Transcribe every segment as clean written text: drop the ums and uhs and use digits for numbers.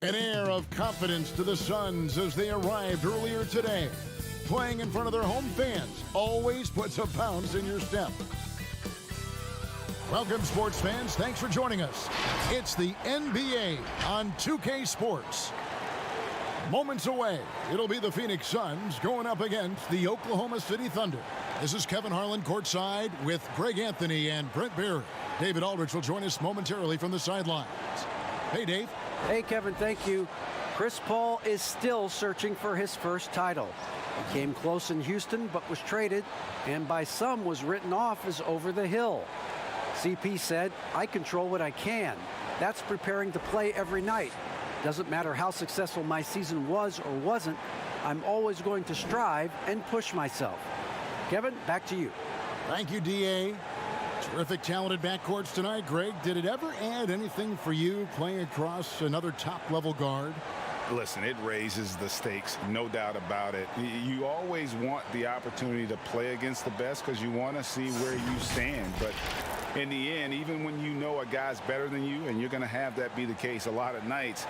An air of confidence to the Suns as they arrived earlier today. Playing in front of their home fans always puts a bounce in your step. Welcome, sports fans. Thanks for joining us. It's the NBA on 2K Sports. Moments away, it'll be the Phoenix Suns going up against the Oklahoma City Thunder. This is Kevin Harlan courtside with Greg Anthony and Brent Beard. David Aldrich will join us momentarily from the sidelines. Hey, Dave. Hey, Kevin, thank you. Chris Paul is still searching for his first title. He came close in Houston, but was traded, and by some was written off as over the hill. CP said, "I control what I can. That's preparing to play every night. Doesn't matter how successful my season was or wasn't, I'm always going to strive and push myself." Kevin, back to you. Thank you, DA. Terrific, talented backcourts tonight. Greg, did it ever add anything for you playing across another top-level guard? Listen, it raises the stakes, no doubt about it. You always want the opportunity to play against the best because you want to see where you stand. But in the end, even when you know a guy's better than you, and you're going to have that be the case a lot of nights,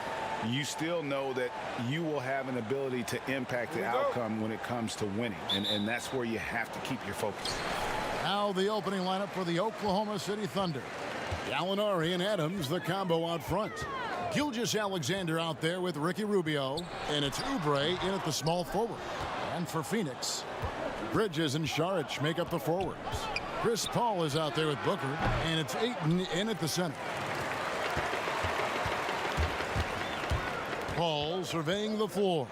you still know that you will have an ability to impact the outcome when it comes to winning. And that's where you have to keep your focus. Now the opening lineup for the Oklahoma City Thunder. Gallinari and Adams, the combo out front. Gilgeous-Alexander out there with Ricky Rubio. And it's Oubre in at the small forward. And for Phoenix, Bridges and Saric make up the forwards. Chris Paul is out there with Booker. And it's Ayton in at the center. Paul surveying the floor.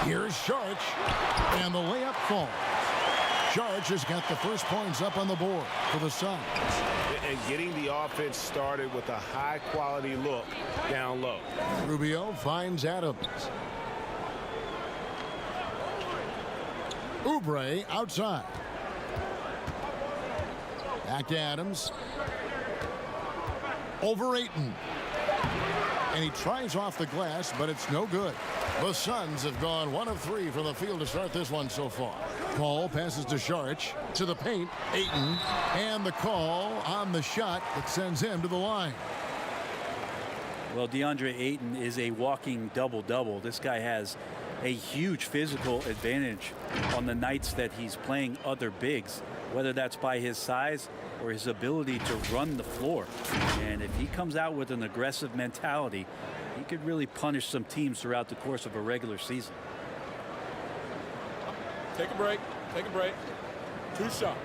Here's Saric. And the layup falls. Saric has got the first points up on the board for the Suns. And getting the offense started with a high-quality look down low. Rubio finds Adams. Oubre outside. Back to Adams. Over Ayton. And he tries off the glass, but it's no good. The Suns have gone 1 of 3 from the field to start this one so far. Paul passes to Saric, to the paint, Ayton, and the call on the shot that sends him to the line. Well, DeAndre Ayton is a walking double-double. This guy has a huge physical advantage on the nights that he's playing other bigs, whether that's by his size or his ability to run the floor. And if he comes out with an aggressive mentality, he could really punish some teams throughout the course of a regular season. Take a break. Take a break. 2 shots.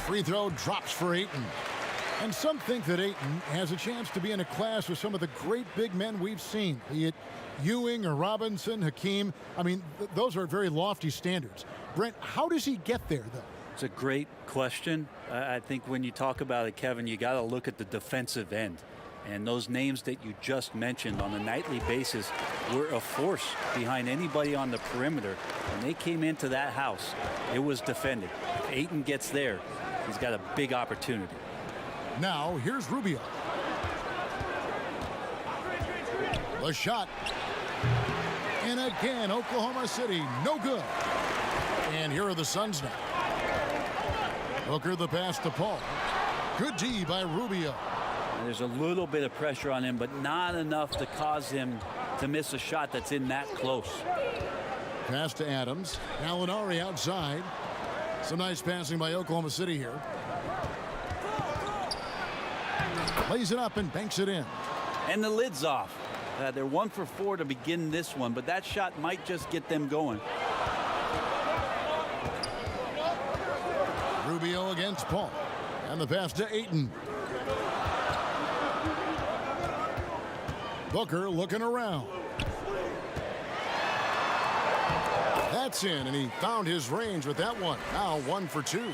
Free throw drops for Ayton. And some think that Ayton has a chance to be in a class with some of the great big men we've seen, be it Ewing or Robinson, Hakeem. I mean, those are very lofty standards. Brent, how does he get there, though? It's a great question. I think when you talk about it, Kevin, you got to look at the defensive end. And those names that you just mentioned on a nightly basis were a force behind anybody on the perimeter. When they came into that house, it was defended. If Ayton gets there, he's got a big opportunity. Now, here's Rubio. The shot. And again, Oklahoma City, no good. And here are the Suns now. Booker the pass to Paul. Good D by Rubio. And there's a little bit of pressure on him, but not enough to cause him to miss a shot that's in that close. Pass to Adams. Gallinari outside. Some nice passing by Oklahoma City here. Lays it up and banks it in. And the lid's off. They're 1 for 4 to begin this one, but that shot might just get them going. Rubio against Paul. And the pass to Ayton. Booker looking around. That's in, and he found his range with that one. Now 1 for 2.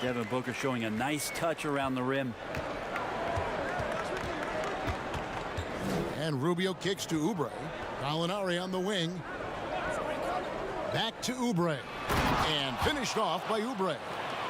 Devin Booker showing a nice touch around the rim. And Rubio kicks to Oubre. Gallinari on the wing. Back to Oubre. And finished off by Oubre.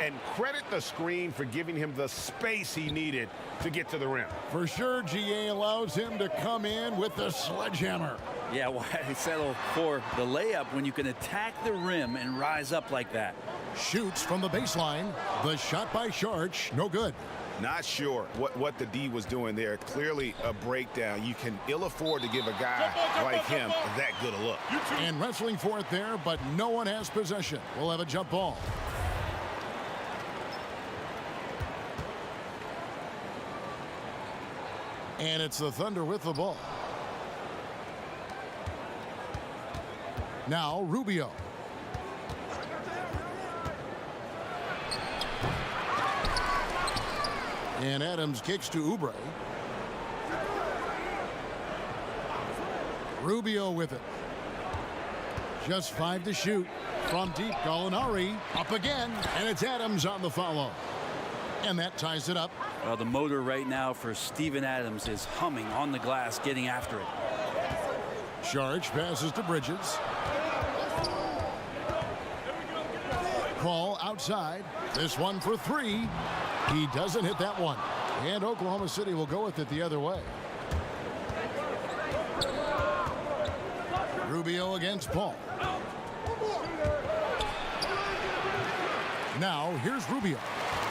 And credit the screen for giving him the space he needed to get to the rim. For sure, GA allows him to come in with the sledgehammer. Yeah, why settle for the layup when you can attack the rim and rise up like that? Shoots from the baseline. The shot by Sharch, no good. Not sure what the D was doing there. Clearly a breakdown. You can ill afford to give a guy like him that good a look. And wrestling for it there, but no one has possession. We'll have a jump ball. And it's the Thunder with the ball. Now Rubio. And Adams kicks to Oubre. Rubio with it. Just 5 to shoot. From deep, Gallinari up again. And it's Adams on the follow. And that ties it up. Well, the motor right now for Steven Adams is humming on the glass, getting after it. Sharch passes to Bridges. Paul outside. This one for 3. He doesn't hit that one. And Oklahoma City will go with it the other way. Rubio against Paul. Now here's Rubio.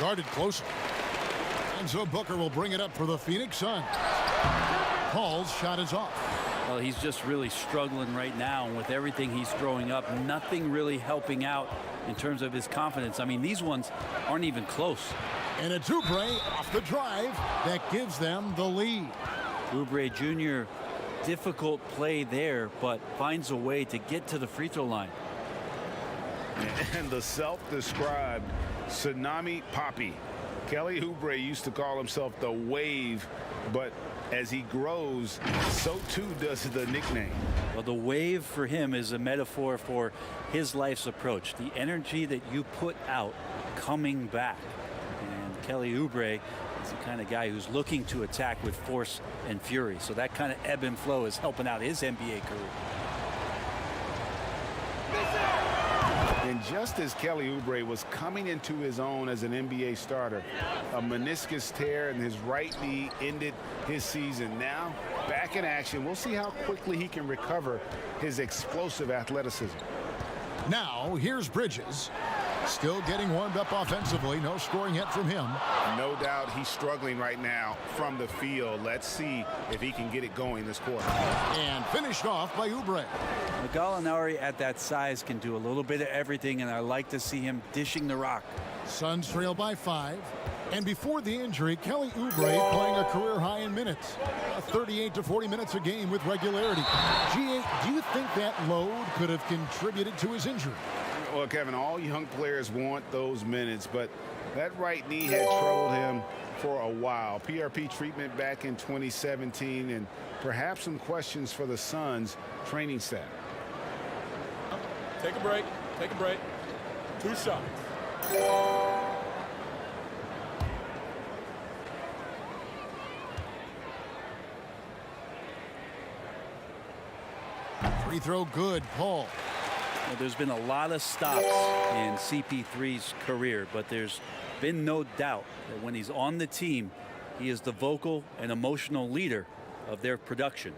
Guarded closely. And so Booker will bring it up for the Phoenix Suns. Paul's shot is off. Well, he's just really struggling right now. And with everything he's throwing up, nothing really helping out in terms of his confidence. I mean, these ones aren't even close. And it's Oubre off the drive that gives them the lead. Oubre Jr., difficult play there, but finds a way to get to the free throw line. And the self-described Tsunami Poppy. Kelly Oubre used to call himself the Wave, but as he grows, so too does the nickname. Well, the wave for him is a metaphor for his life's approach. The energy that you put out coming back. And Kelly Oubre is the kind of guy who's looking to attack with force and fury. So that kind of ebb and flow is helping out his NBA career. And just as Kelly Oubre was coming into his own as an NBA starter, a meniscus tear in his right knee ended his season. Now, back in action, we'll see how quickly he can recover his explosive athleticism. Now, here's Bridges. Still getting warmed up offensively. No scoring yet from him. No doubt he's struggling right now from the field. Let's see if he can get it going this quarter. And finished off by Oubre. Gallinari at that size can do a little bit of everything, and I like to see him dishing the rock. Suns trail by 5. And before the injury, Kelly Oubre playing a career high in minutes. 38 to 40 minutes a game with regularity. G8, do you think that load could have contributed to his injury? Well, Kevin, all young players want those minutes, but that right knee had troubled him for a while. PRP treatment back in 2017, and perhaps some questions for the Suns training staff. Take a break. Take a break. 2 shots. Free throw good, Paul. Well, there's been a lot of stops in CP3's career, but there's been no doubt that when he's on the team, he is the vocal and emotional leader of their production.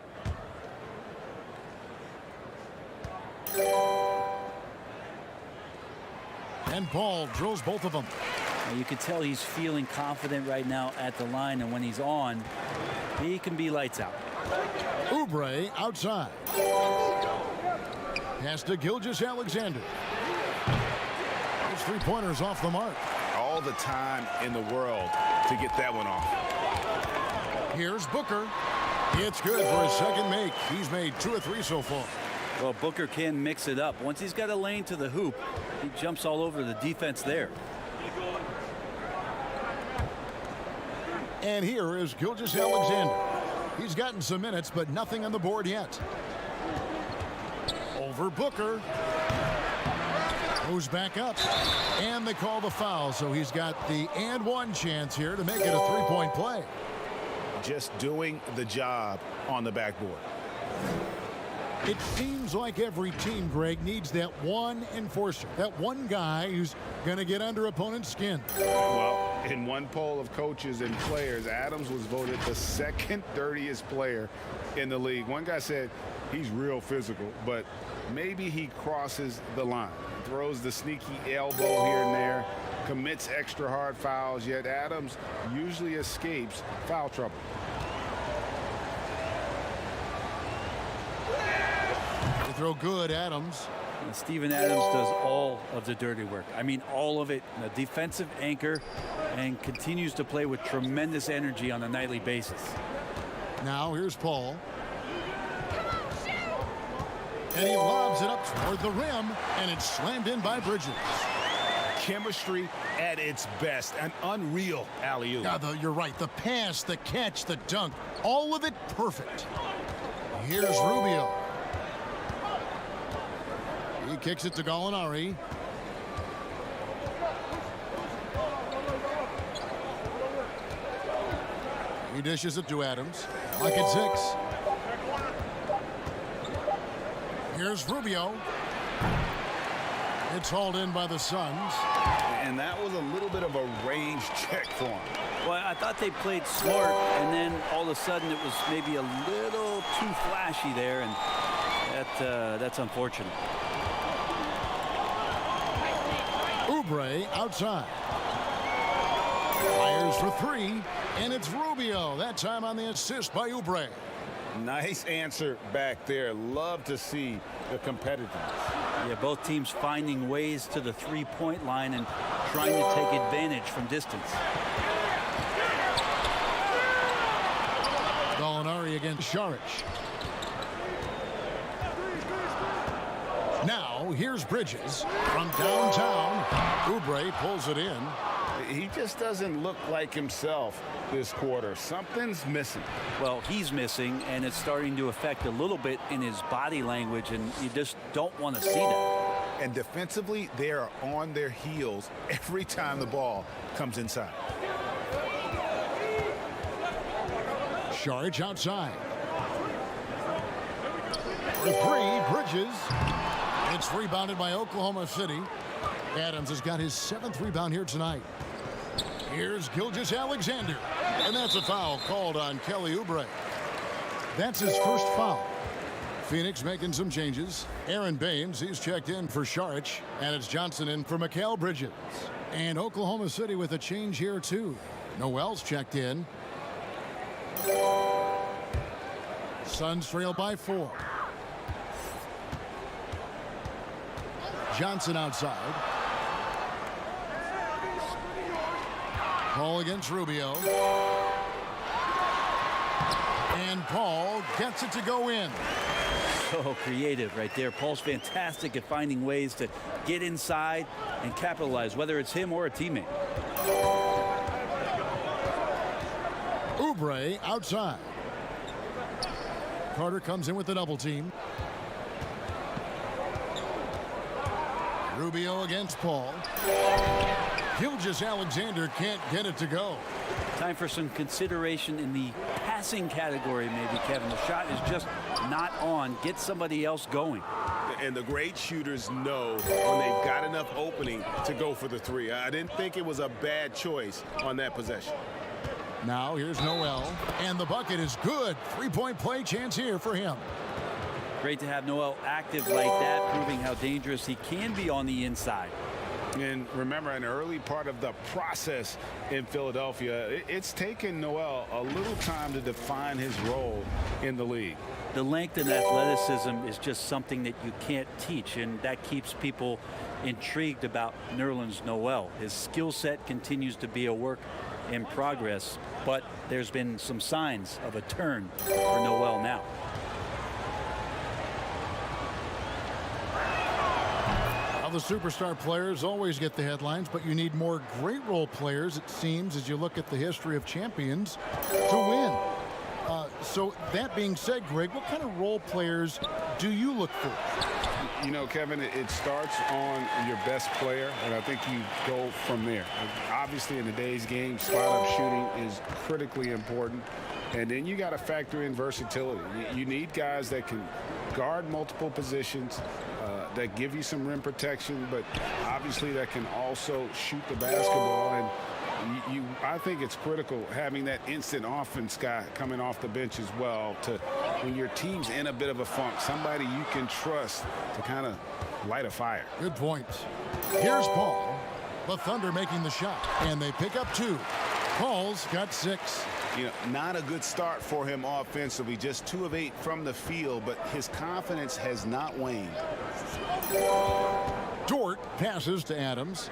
And Paul drills both of them. Now, you can tell he's feeling confident right now at the line, and when he's on, he can be lights out. Oubre outside. Pass to Gilgeous-Alexander. His three-pointers off the mark. All the time in the world to get that one off. Here's Booker. It's good for his second make. He's made 2 of 3 so far. Well, Booker can mix it up. Once he's got a lane to the hoop, he jumps all over the defense there. And here is Gilgeous-Alexander. He's gotten some minutes, but nothing on the board yet. Over Booker. Goes back up. And they call the foul, so he's got the and one chance here to make it a three-point play. Just doing the job on the backboard. It seems like every team, Greg, needs that one enforcer, that one guy who's going to get under opponent's skin. Well, in one poll of coaches and players, Adams was voted the second dirtiest player in the league. One guy said He's real physical, but maybe he crosses the line, throws the sneaky elbow here and there, commits extra hard fouls, yet Adams usually escapes foul trouble. They throw good, Adams. And Steven Adams does all of the dirty work. I mean, all of it. A defensive anchor, and continues to play with tremendous energy on a nightly basis. Now here's Paul. And he lobs it up toward the rim, and it's slammed in by Bridges. Chemistry at its best. An unreal alley-oop. Yeah, you're right. The pass, the catch, the dunk, all of it perfect. Here's Rubio. He kicks it to Gallinari. He dishes it to Adams. Like it's 6. Here's Rubio. It's hauled in by the Suns. And that was a little bit of a range check for him. Well, I thought they played smart, and then all of a sudden it was maybe a little too flashy there, and that's unfortunate. Oubre outside. Fires for 3, and it's Rubio. That time on the assist by Oubre. Nice answer back there. Love to see the competitiveness. Yeah, both teams finding ways to the three-point line and trying to take advantage from distance. Gallinari against Saric. Now here's Bridges from downtown. Oubre pulls it in. He just doesn't look like himself this quarter. Something's missing. Well, he's missing, and it's starting to affect a little bit in his body language, and you just don't want to see that. And defensively, they are on their heels every time the ball comes inside. Saric outside. For 3, Bridges. It's rebounded by Oklahoma City. Adams has got his 7th rebound here tonight. Here's Gilgeous-Alexander. And that's a foul called on Kelly Oubre. That's his first foul. Phoenix making some changes. Aaron Baines, he's checked in for Saric. And it's Johnson in for Mikal Bridges. And Oklahoma City with a change here, too. Noel's checked in. Suns trail by 4. Johnson outside. Paul against Rubio. And Paul gets it to go in. So creative right there. Paul's fantastic at finding ways to get inside and capitalize, whether it's him or a teammate. Oubre outside. Carter comes in with the double team. Rubio against Paul. Gilgeous-Alexander can't get it to go. Time for some consideration in the passing category, maybe, Kevin. The shot is just not on. Get somebody else going. And the great shooters know when they've got enough opening to go for the 3. I didn't think it was a bad choice on that possession. Now here's Noel, and the bucket is good. 3-point play chance here for him. Great to have Noel active like that, proving how dangerous he can be on the inside. And remember, an early part of the process in Philadelphia, it's taken Noel a little time to define his role in the league. The length and athleticism is just something that you can't teach, and that keeps people intrigued about Nerlens Noel. His skill set continues to be a work in progress, but there's been some signs of a turn for Noel now. The superstar players always get the headlines, but you need more great role players, it seems, as you look at the history of champions, to win. So that being said, Greg, what kind of role players do you look for? You know, Kevin, it starts on your best player, and I think you go from there. Obviously, in today's game, spot-up shooting is critically important. And then you got to factor in versatility. You need guys that can guard multiple positions, that give you some rim protection, but obviously that can also shoot the basketball. And I think it's critical having that instant offense guy coming off the bench as well to when your team's in a bit of a funk, somebody you can trust to kind of light a fire. Good point. Here's Paul. The Thunder making the shot, and they pick up 2. Paul's got 6. You know, not a good start for him offensively, just 2 of 8 from the field, but his confidence has not waned. Dort passes to Adams.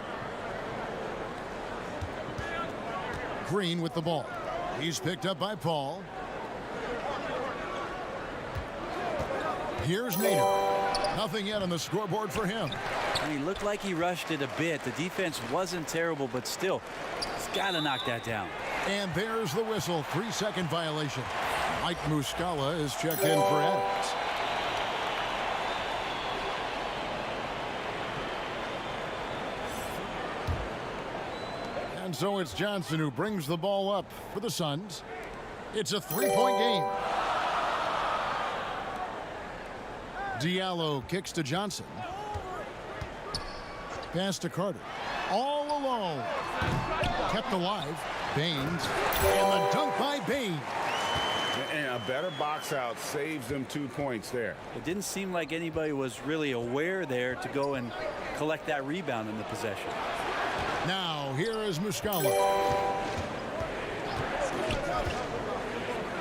Green with the ball. He's picked up by Paul. Here's Nader. Nothing yet on the scoreboard for him. He looked like he rushed it a bit. The defense wasn't terrible, but still, he's got to knock that down. And there's the whistle. 3-second violation. Mike Muscala is checked in for Adams. And so it's Johnson who brings the ball up for the Suns. It's a 3-point game. Diallo kicks to Johnson. Pass to Carter. All alone. Kept alive. Baines. And the dunk by Baines. And a better box out saves them 2 points there. It didn't seem like anybody was really aware there to go and collect that rebound in the possession. Now, here is Muscala.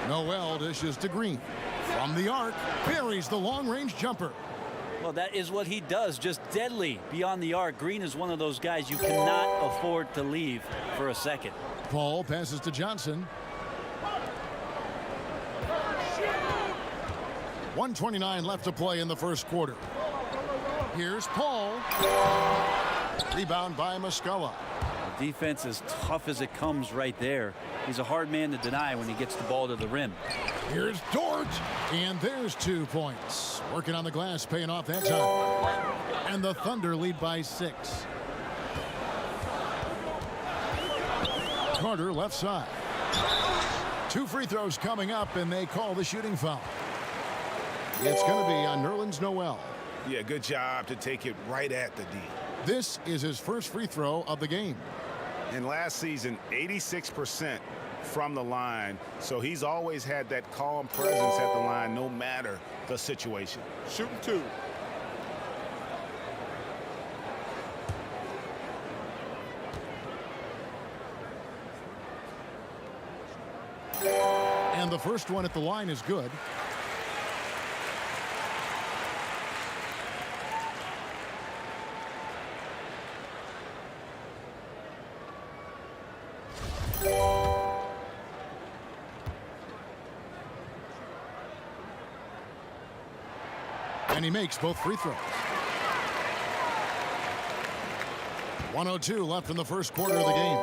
Noel dishes to Green. From the arc, buries the long-range jumper. Well, that is what he does, just deadly beyond the arc. Green is one of those guys you cannot afford to leave for a second. Paul passes to Johnson. 1:29 left to play in the first quarter. Here's Paul. Rebound by Muscala. The defense is tough as it comes right there. He's a hard man to deny when he gets the ball to the rim. Here's Dort. And there's 2 points. Working on the glass, paying off that time. And the Thunder lead by 6. Carter left side. 2 free throws coming up, and they call the shooting foul. It's going to be on Nerlens Noel. Yeah, good job to take it right at the D. This is his first free throw of the game. And last season, 86% from the line. So he's always had that calm presence at the line, no matter the situation. Shooting 2. And the first one at the line is good. And he makes both free throws. 1:02 left in the first quarter of the game.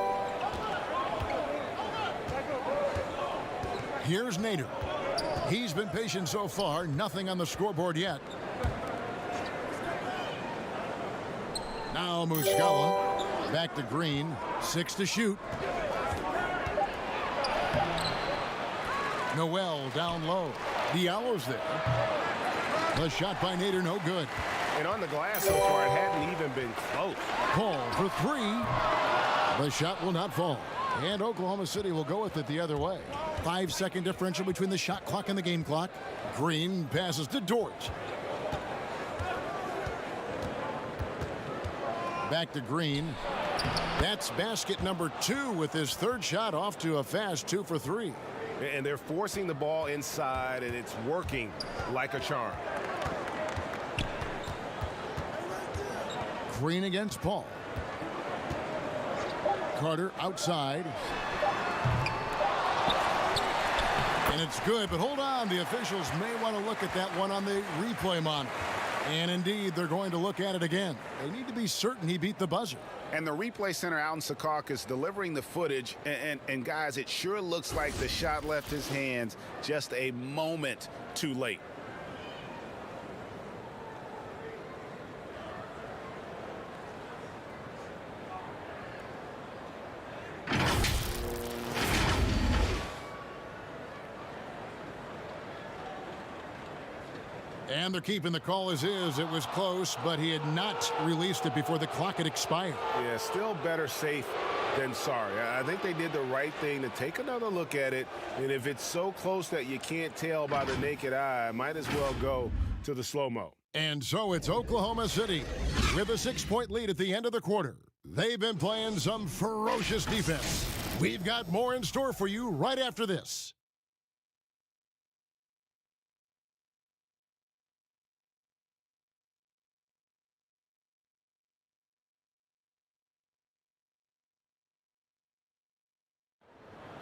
Here's Nader. He's been patient so far. Nothing on the scoreboard yet. Now Muscala. Back to Green. 6 to shoot. Noel down low. Diallo's there. The shot by Nader, no good. And on the glass so far, it hadn't even been close. Paul for 3. The shot will not fall. And Oklahoma City will go with it the other way. 5-second differential between the shot clock and the game clock. Green passes to Dort. Back to Green. That's basket number 2 with his third shot off to a fast 2 for 3. And they're forcing the ball inside, and it's working like a charm. Green against Paul. Carter outside. And it's good, but hold on. The officials may want to look at that one on the replay monitor. And indeed, they're going to look at it again. They need to be certain he beat the buzzer. And the replay center out in Secaucus delivering the footage. And guys, it sure looks like the shot left his hands just a moment too late. And they're keeping the call as is. It was close, but he had not released it before the clock had expired. Yeah, still better safe then sorry. I think they did the right thing to take another look at it, and if it's so close that you can't tell by the naked eye, might as well go to the slow-mo. And so it's Oklahoma City with a 6-point lead at the end of the quarter. They've been playing some ferocious defense. We've got more in store for you right after this.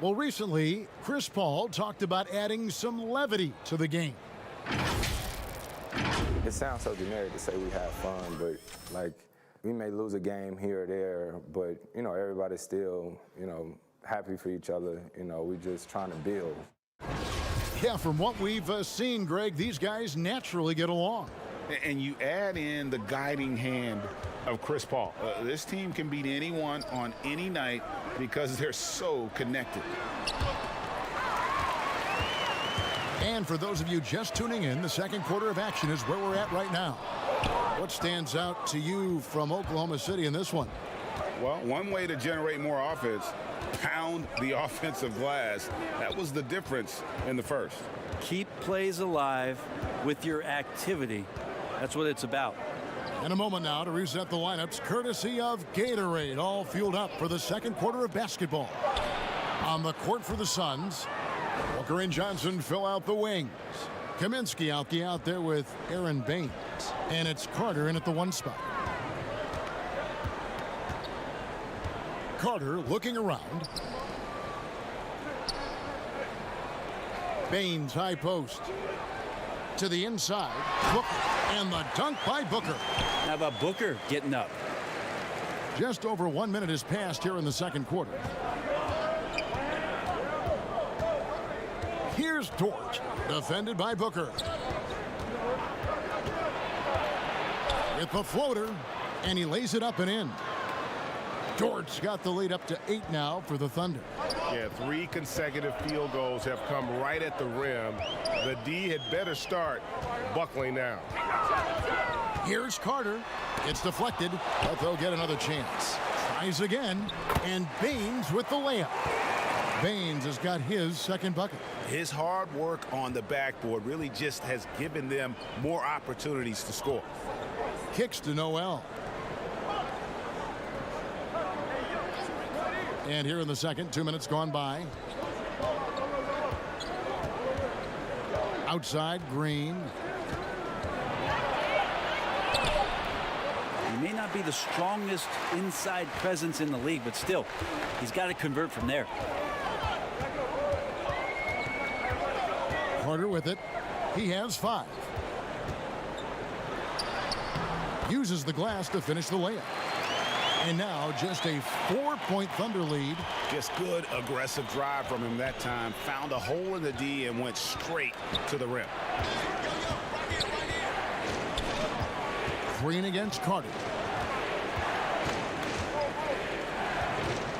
Well, recently, Chris Paul talked about adding some levity to the game. It sounds so generic to say we have fun, but like we may lose a game here or there, but you know, everybody's still, you know, happy for each other. You know, we just trying to build. Yeah, from what we've seen, Greg, these guys naturally get along. And you add in the guiding hand of Chris Paul. This team can beat anyone on any night because they're so connected. And for those of you just tuning in, the second quarter of action is where we're at right now. What stands out to you from Oklahoma City in this one? Well, one way to generate more offense, pound the offensive glass. That was the difference in the first. Keep plays alive with your activity. That's what it's about. In a moment now to reset the lineups, courtesy of Gatorade, all fueled up for the second quarter of basketball. On the court for the Suns, Booker and Johnson fill out the wings. Kaminsky out there with Aaron Baines. And it's Carter in at the 1 spot. Carter looking around. Baines high post. To the inside. Booker. And the dunk by Booker. How about Booker getting up? Just over 1 minute has passed here in the second quarter. Here's Dort, defended by Booker. With the floater, and he lays it up and in. Dort's got the lead up to 8 now for the Thunder. Yeah, 3 consecutive field goals have come right at the rim. The D had better start buckling now. Here's Carter. It's deflected, but they'll get another chance. Tries again, and Baines with the layup. Baines has got his second bucket. His hard work on the backboard really just has given them more opportunities to score. Kicks to Noel. And here in the second, 2 minutes gone by. Outside, Green. He may not be the strongest inside presence in the league, but still, he's got to convert from there. Carter with it. He has 5. Uses the glass to finish the layup. And now just a 4-point Thunder lead. Just good aggressive drive from him that time. Found a hole in the D and went straight to the rim. Green against Carter.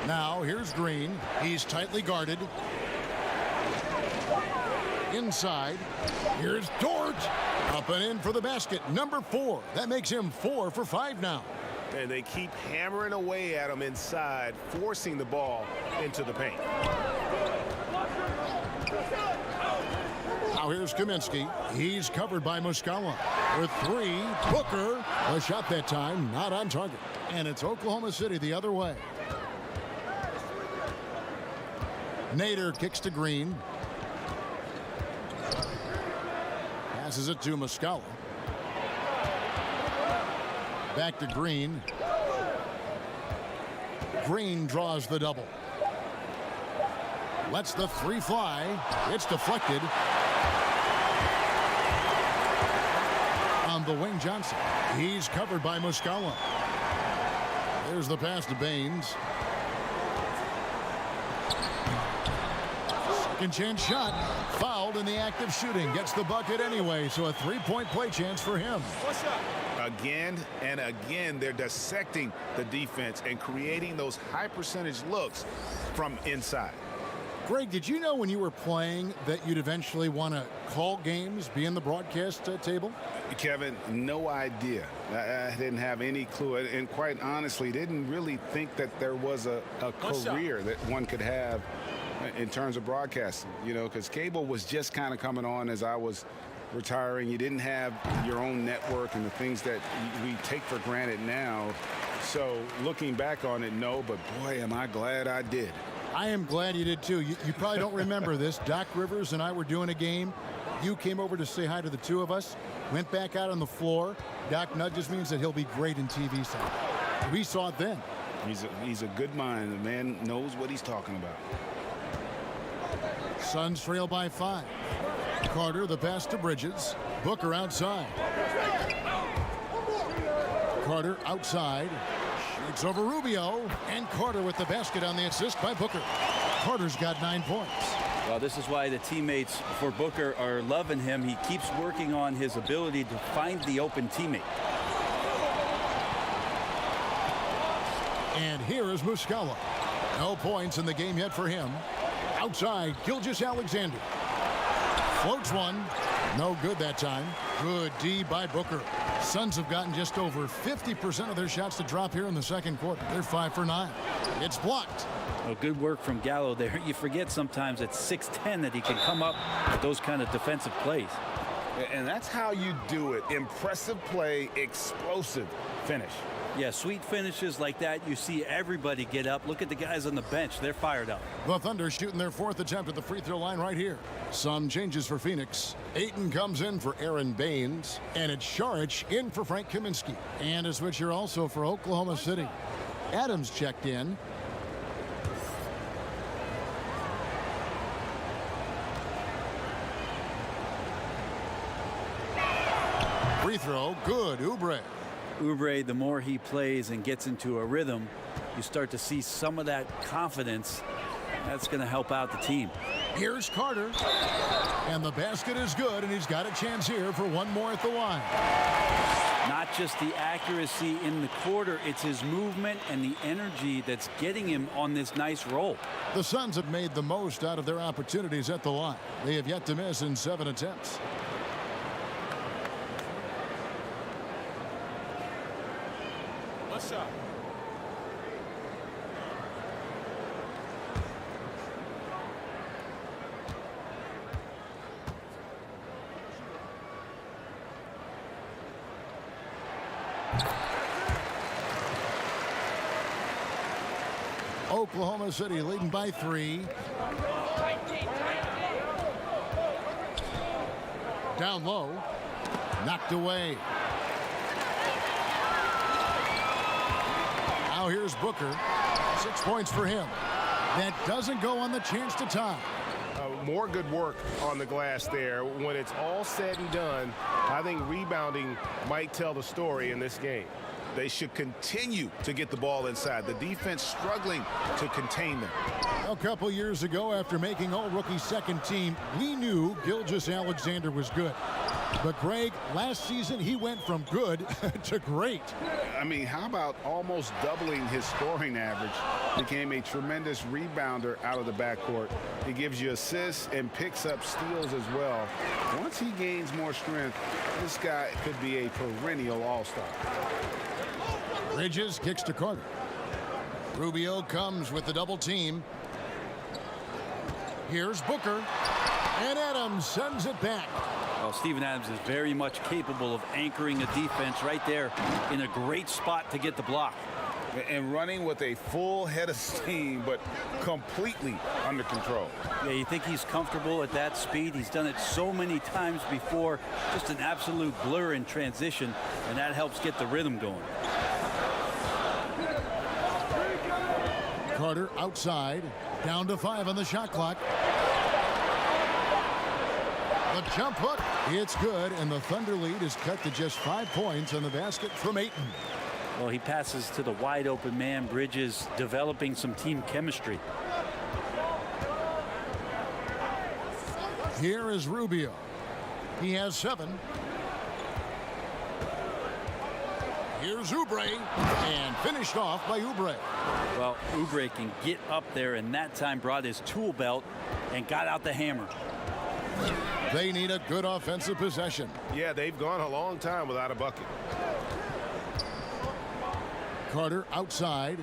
Now here's Green. He's tightly guarded. Inside. Here's Dort. Up and in for the basket. Number 4. That makes him 4 for 5 now. And they keep hammering away at him inside, forcing the ball into the paint. Now here's Kaminsky. He's covered by Muscala. With 3, Booker. A shot that time, not on target. And it's Oklahoma City the other way. Nader kicks to Green. Passes it to Muscala. Back to Green. Green draws the double. Lets the 3 fly. It's deflected. On the wing, Johnson. He's covered by Muscala. There's the pass to Baines. Second chance shot. Fouled in the act of shooting. Gets the bucket anyway, so a 3-point play chance for him. Again and again, they're dissecting the defense and creating those high percentage looks from inside. Greg, did you know when you were playing that you'd eventually want to call games, be in the broadcast table? Kevin, no idea. I didn't have any clue. And quite honestly, didn't really think that there was a career that one could have in terms of broadcasting, you know, because cable was just kind of coming on as I was retiring. You didn't have your own network and the things that we take for granted now. So looking back on it, no, but boy, am I glad I did. I am glad you did too. You probably don't remember this. Doc Rivers and I were doing a game. You came over to say hi to the two of us, went back out on the floor. Doc nudges means that he'll be great in TV sound. We saw it then. He's a good mind. The man knows what he's talking about. Suns trail by 5. Carter, the pass to Bridges. Booker outside. Carter outside. Shoots over Rubio. And Carter with the basket on the assist by Booker. Carter's got 9 points. Well, this is why the teammates for Booker are loving him. He keeps working on his ability to find the open teammate. And here is Muscala. No points in the game yet for him. Outside, Gilgeous-Alexander. Floats one. No good that time. Good D by Booker. Suns have gotten just over 50% of their shots to drop here in the second quarter. They're 5 for 9. It's blocked. Well, good work from Gallo there. You forget sometimes at 6'10" that he can come up with those kind of defensive plays. And that's how you do it. Impressive play, explosive finish. Yeah, sweet finishes like that, you see everybody get up. Look at the guys on the bench. They're fired up. The Thunder shooting their 4th attempt at the free throw line right here. Some changes for Phoenix. Ayton comes in for Aaron Baines. And it's Saric in for Frank Kaminsky. And a switcher also for Oklahoma City. Adams checked in. Free throw, good. Oubre. Oubre, the more he plays and gets into a rhythm, you start to see some of that confidence. That's going to help out the team. Here's Carter. And the basket is good, and he's got a chance here for one more at the line. Not just the accuracy in the quarter, it's his movement and the energy that's getting him on this nice roll. The Suns have made the most out of their opportunities at the line. They have yet to miss in 7 attempts. What's up? Oklahoma City leading by 3. Down low. Knocked away. Now here's Booker. 6 points for him. That doesn't go on the chance to tie. More good work on the glass there. When it's all said and done, I think rebounding might tell the story in this game. They should continue to get the ball inside. The defense struggling to contain them. A couple years ago, after making all-rookie second team, we knew Gilgeous-Alexander was good. But, Greg, last season he went from good to great. I mean, how about almost doubling his scoring average? Became a tremendous rebounder out of the backcourt. He gives you assists and picks up steals as well. Once he gains more strength, this guy could be a perennial all-star. Bridges kicks to Carter. Rubio comes with the double team. Here's Booker. And Adams sends it back. Well, Steven Adams is very much capable of anchoring a defense right there in a great spot to get the block. And running with a full head of steam, but completely under control. Yeah, you think he's comfortable at that speed. He's done it so many times before. Just an absolute blur in transition, and that helps get the rhythm going. Carter outside. Down to 5 on the shot clock. The jump hook. It's good, and the Thunder lead is cut to just 5 points on the basket from Ayton. Well, he passes to the wide open man. Bridges developing some team chemistry. Here is Rubio. He has 7. Here's Oubre, and finished off by Oubre. Well, Oubre can get up there, and that time brought his tool belt and got out the hammer. They need a good offensive possession. Yeah, they've gone a long time without a bucket. Carter outside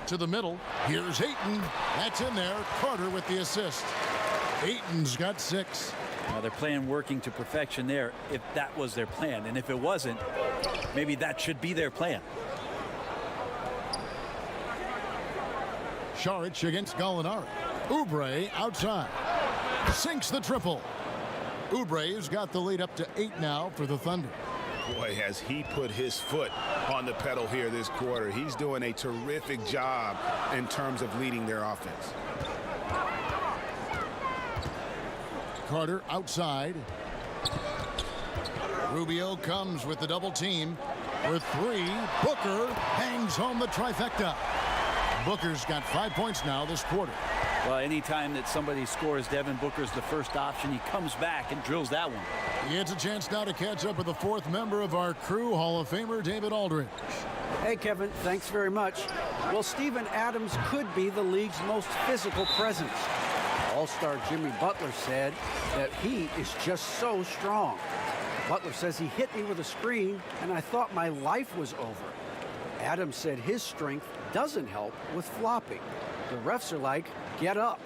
to the middle. Here's Ayton. That's in there. Carter with the assist. Ayton's got 6. Now they're playing working to perfection there, if that was their plan. And if it wasn't, maybe that should be their plan. Saric against Gallinari. Oubre outside. Sinks the triple. Oubre's got the lead up to 8 now for the Thunder. Boy, has he put his foot on the pedal here this quarter. He's doing a terrific job in terms of leading their offense. Carter outside. Rubio comes with the double team. For 3, Booker hangs home the trifecta. Booker's got 5 points now this quarter. Well, anytime that somebody scores, Devin Booker's the first option. He comes back and drills that one. It's a chance now to catch up with the 4th member of our crew, Hall of Famer David Aldridge. Hey, Kevin, thanks very much. Well, Steven Adams could be the league's most physical presence. All-star Jimmy Butler said that he is just so strong. Butler says he hit me with a screen, and I thought my life was over. Adams said his strength doesn't help with flopping. The refs are like, get up.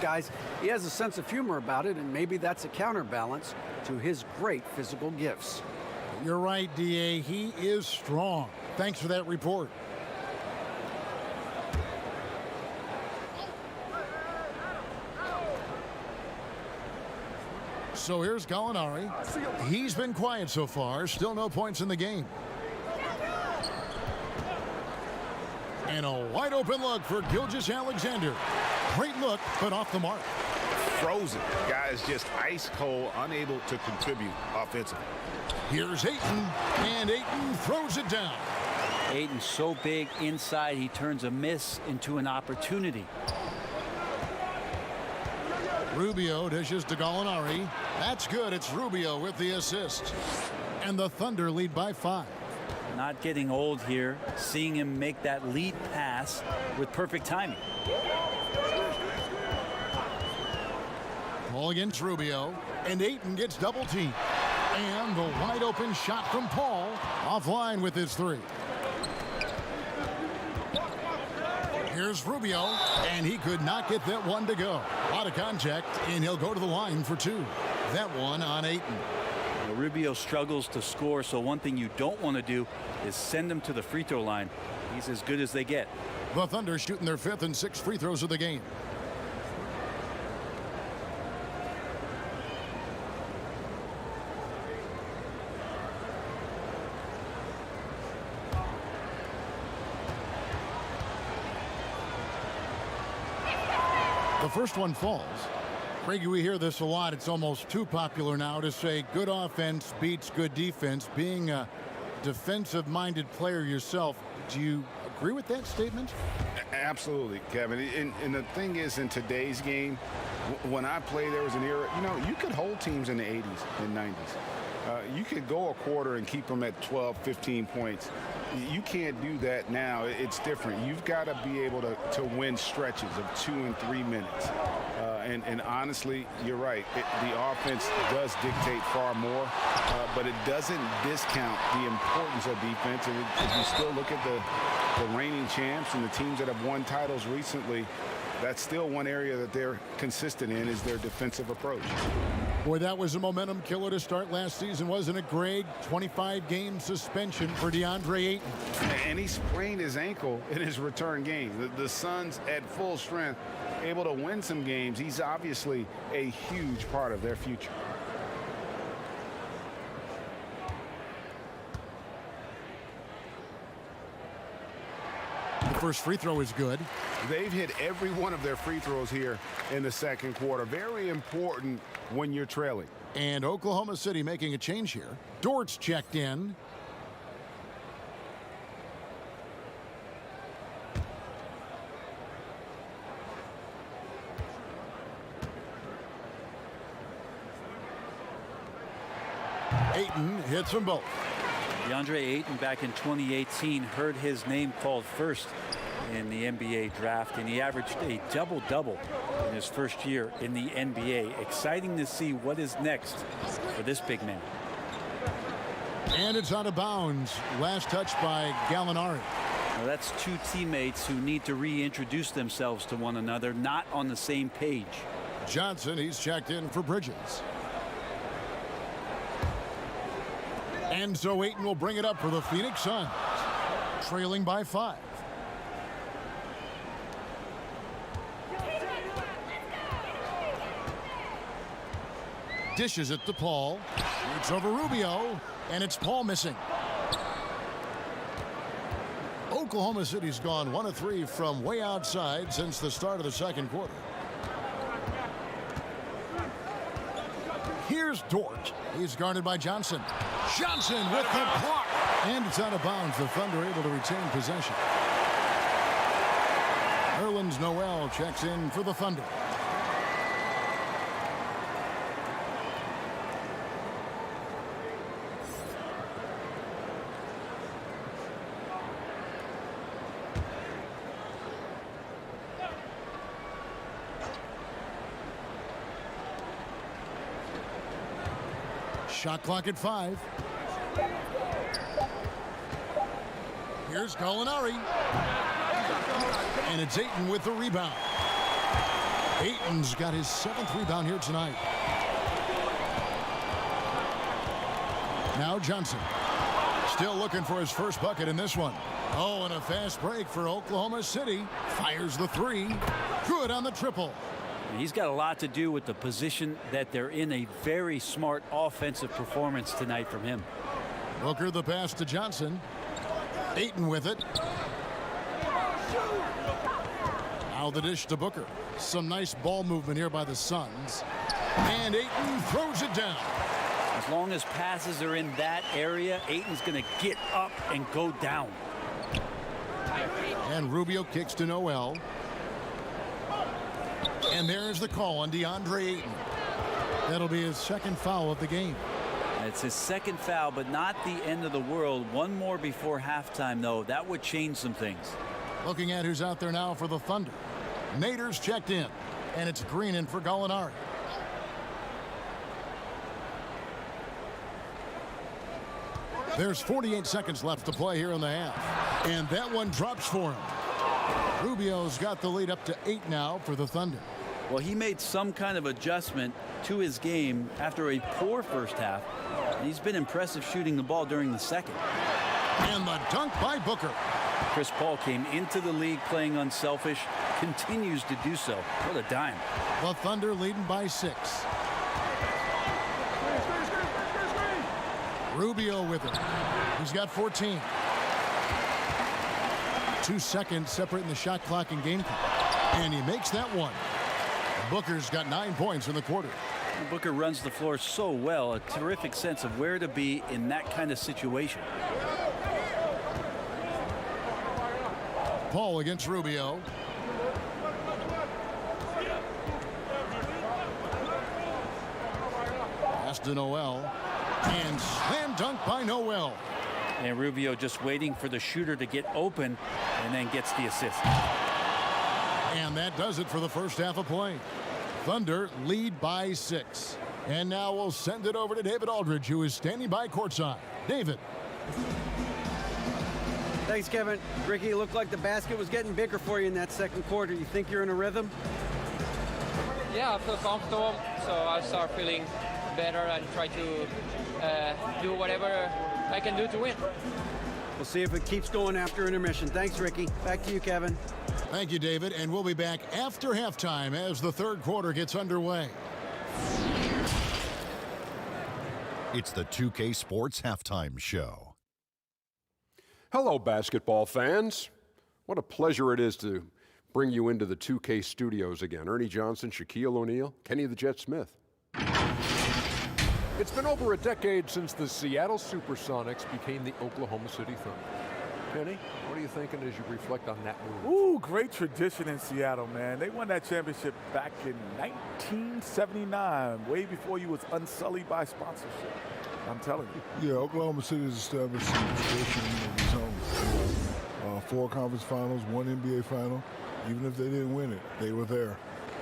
Guys, he has a sense of humor about it, and maybe that's a counterbalance to his great physical gifts. You're right, D.A. He is strong. Thanks for that report. So here's Gallinari. He's been quiet so far. Still no points in the game. And a wide open look for Gilgeous-Alexander. Great look, but off the mark. Frozen. Guy is just ice cold, unable to contribute offensively. Here's Ayton, and Ayton throws it down. Ayton's so big inside, he turns a miss into an opportunity. Rubio dishes to Gallinari. That's good. It's Rubio with the assist. And the Thunder lead by 5. Not getting old here, seeing him make that lead pass with perfect timing. Paul against Rubio, and Ayton gets double teamed. And the wide open shot from Paul, offline with his 3. Here's Rubio, and he could not get that one to go. Out of contact, and he'll go to the line for 2. That one on Ayton. Rubio struggles to score, so one thing you don't want to do is send him to the free throw line. He's as good as they get. The Thunder shooting their 5th and 6th free throws of the game. The first one falls. Craigie, we hear this a lot. It's almost too popular now to say good offense beats good defense. Being a defensive-minded player yourself, do you agree with that statement? Absolutely, Kevin. And the thing is, in today's game, when I played, there was an era, you could hold teams in the 80s and 90s. You could go a quarter and keep them at 12, 15 points. You can't do that now. It's different. You've got to be able to win stretches of 2 and 3 minutes. And honestly, you're right. The offense does dictate far more, but it doesn't discount the importance of defense. And if you still look at the reigning champs and the teams that have won titles recently, that's still one area that they're consistent in, is their defensive approach. Boy, that was a momentum killer to start last season, wasn't it, Greg? 25-game suspension for DeAndre Ayton. And he sprained his ankle in his return game. The Suns at full strength, able to win some games. He's obviously a huge part of their future. The first free throw is good. They've hit every one of their free throws here in the second quarter. Very important when you're trailing. And Oklahoma City making a change here. Dort's checked in. Ayton hits them both. DeAndre Ayton back in 2018 heard his name called first in the NBA draft, and he averaged a double-double in his first year in the NBA. Exciting to see what is next for this big man. And it's out of bounds. Last touch by Gallinari. Well, that's two teammates who need to reintroduce themselves to one another, not on the same page. Johnson, he's checked in for Bridges. And so Ayton will bring it up for the Phoenix Suns, trailing by 5. Dishes it to Paul. Shoots over Rubio, and it's Paul missing. Oklahoma City's gone 1 of 3 from way outside since the start of the second quarter. Here's Dort. He's guarded by Johnson. Johnson with the block. And it's out of bounds. The Thunder able to retain possession. Nerlens Noel checks in for the Thunder. Shot clock at 5. Here's Gallinari. And it's Ayton with the rebound. Ayton's got his 7th rebound here tonight. Now Johnson. Still looking for his first bucket in this one. Oh, and a fast break for Oklahoma City. Fires the 3. Good on the triple. He's got a lot to do with the position that they're in. A very smart offensive performance tonight from him. Booker the pass to Johnson. Ayton with it. Now the dish to Booker. Some nice ball movement here by the Suns. And Ayton throws it down. As long as passes are in that area, Ayton's going to get up and go down. And Rubio kicks to Noel. And there's the call on DeAndre Ayton. That'll be his 2nd foul of the game. It's his 2nd foul, but not the end of the world. One more before halftime, though. That would change some things. Looking at who's out there now for the Thunder. Nader's checked in. And it's Green in for Gallinari. There's 48 seconds left to play here in the half. And that one drops for him. Rubio's got the lead up to 8 now for the Thunder. Well, he made some kind of adjustment to his game after a poor first half. He's been impressive shooting the ball during the second. And the dunk by Booker. Chris Paul came into the league playing unselfish, continues to do so. What a dime. The Thunder leading by 6. Rubio with it. He's got 14. 2 seconds separating the shot clock and game clock. And he makes that one. Booker's got 9 points in the quarter. Booker runs the floor so well, a terrific sense of where to be in that kind of situation. Paul against Rubio. Pass to Noel. And slam dunk by Noel. And Rubio just waiting for the shooter to get open and then gets the assist. And that does it for the first half of play. Thunder lead by 6. And now we'll send it over to David Aldridge, who is standing by courtside. David. Thanks, Kevin. Ricky, it looked like the basket was getting bigger for you in that second quarter. You think you're in a rhythm? Yeah, I feel comfortable, so I start feeling better and try to do whatever I can do to win. We'll see if it keeps going after intermission. Thanks, Ricky. Back to you, Kevin. Thank you, David. And we'll be back after halftime as the third quarter gets underway. It's the 2K Sports Halftime Show. Hello, basketball fans. What a pleasure it is to bring you into the 2K studios again. Ernie Johnson, Shaquille O'Neal, Kenny the Jet Smith. It's been over a decade since the Seattle Supersonics became the Oklahoma City Thunder. Kenny, what are you thinking as you reflect on that move? Ooh, great tradition in Seattle, man. They won that championship back in 1979, way before you was unsullied by sponsorship. I'm telling you. Yeah, Oklahoma City has established some tradition of its own. 4 conference finals, 1 NBA final. Even if they didn't win it, they were there.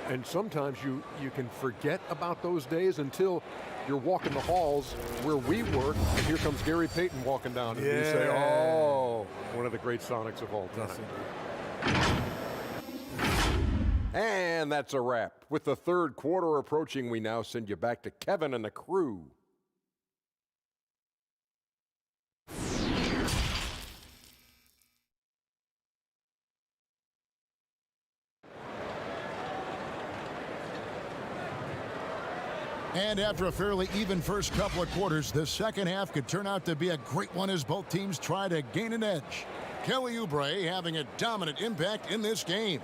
And sometimes you can forget about those days until you're walking the halls where we were, and here comes Gary Payton walking down, and we say, oh, one of the great Sonics of all time. And that's a wrap. With the third quarter approaching, we now send you back to Kevin and the crew. And after a fairly even first couple of quarters, the second half could turn out to be a great one as both teams try to gain an edge. Kelly Oubre having a dominant impact in this game.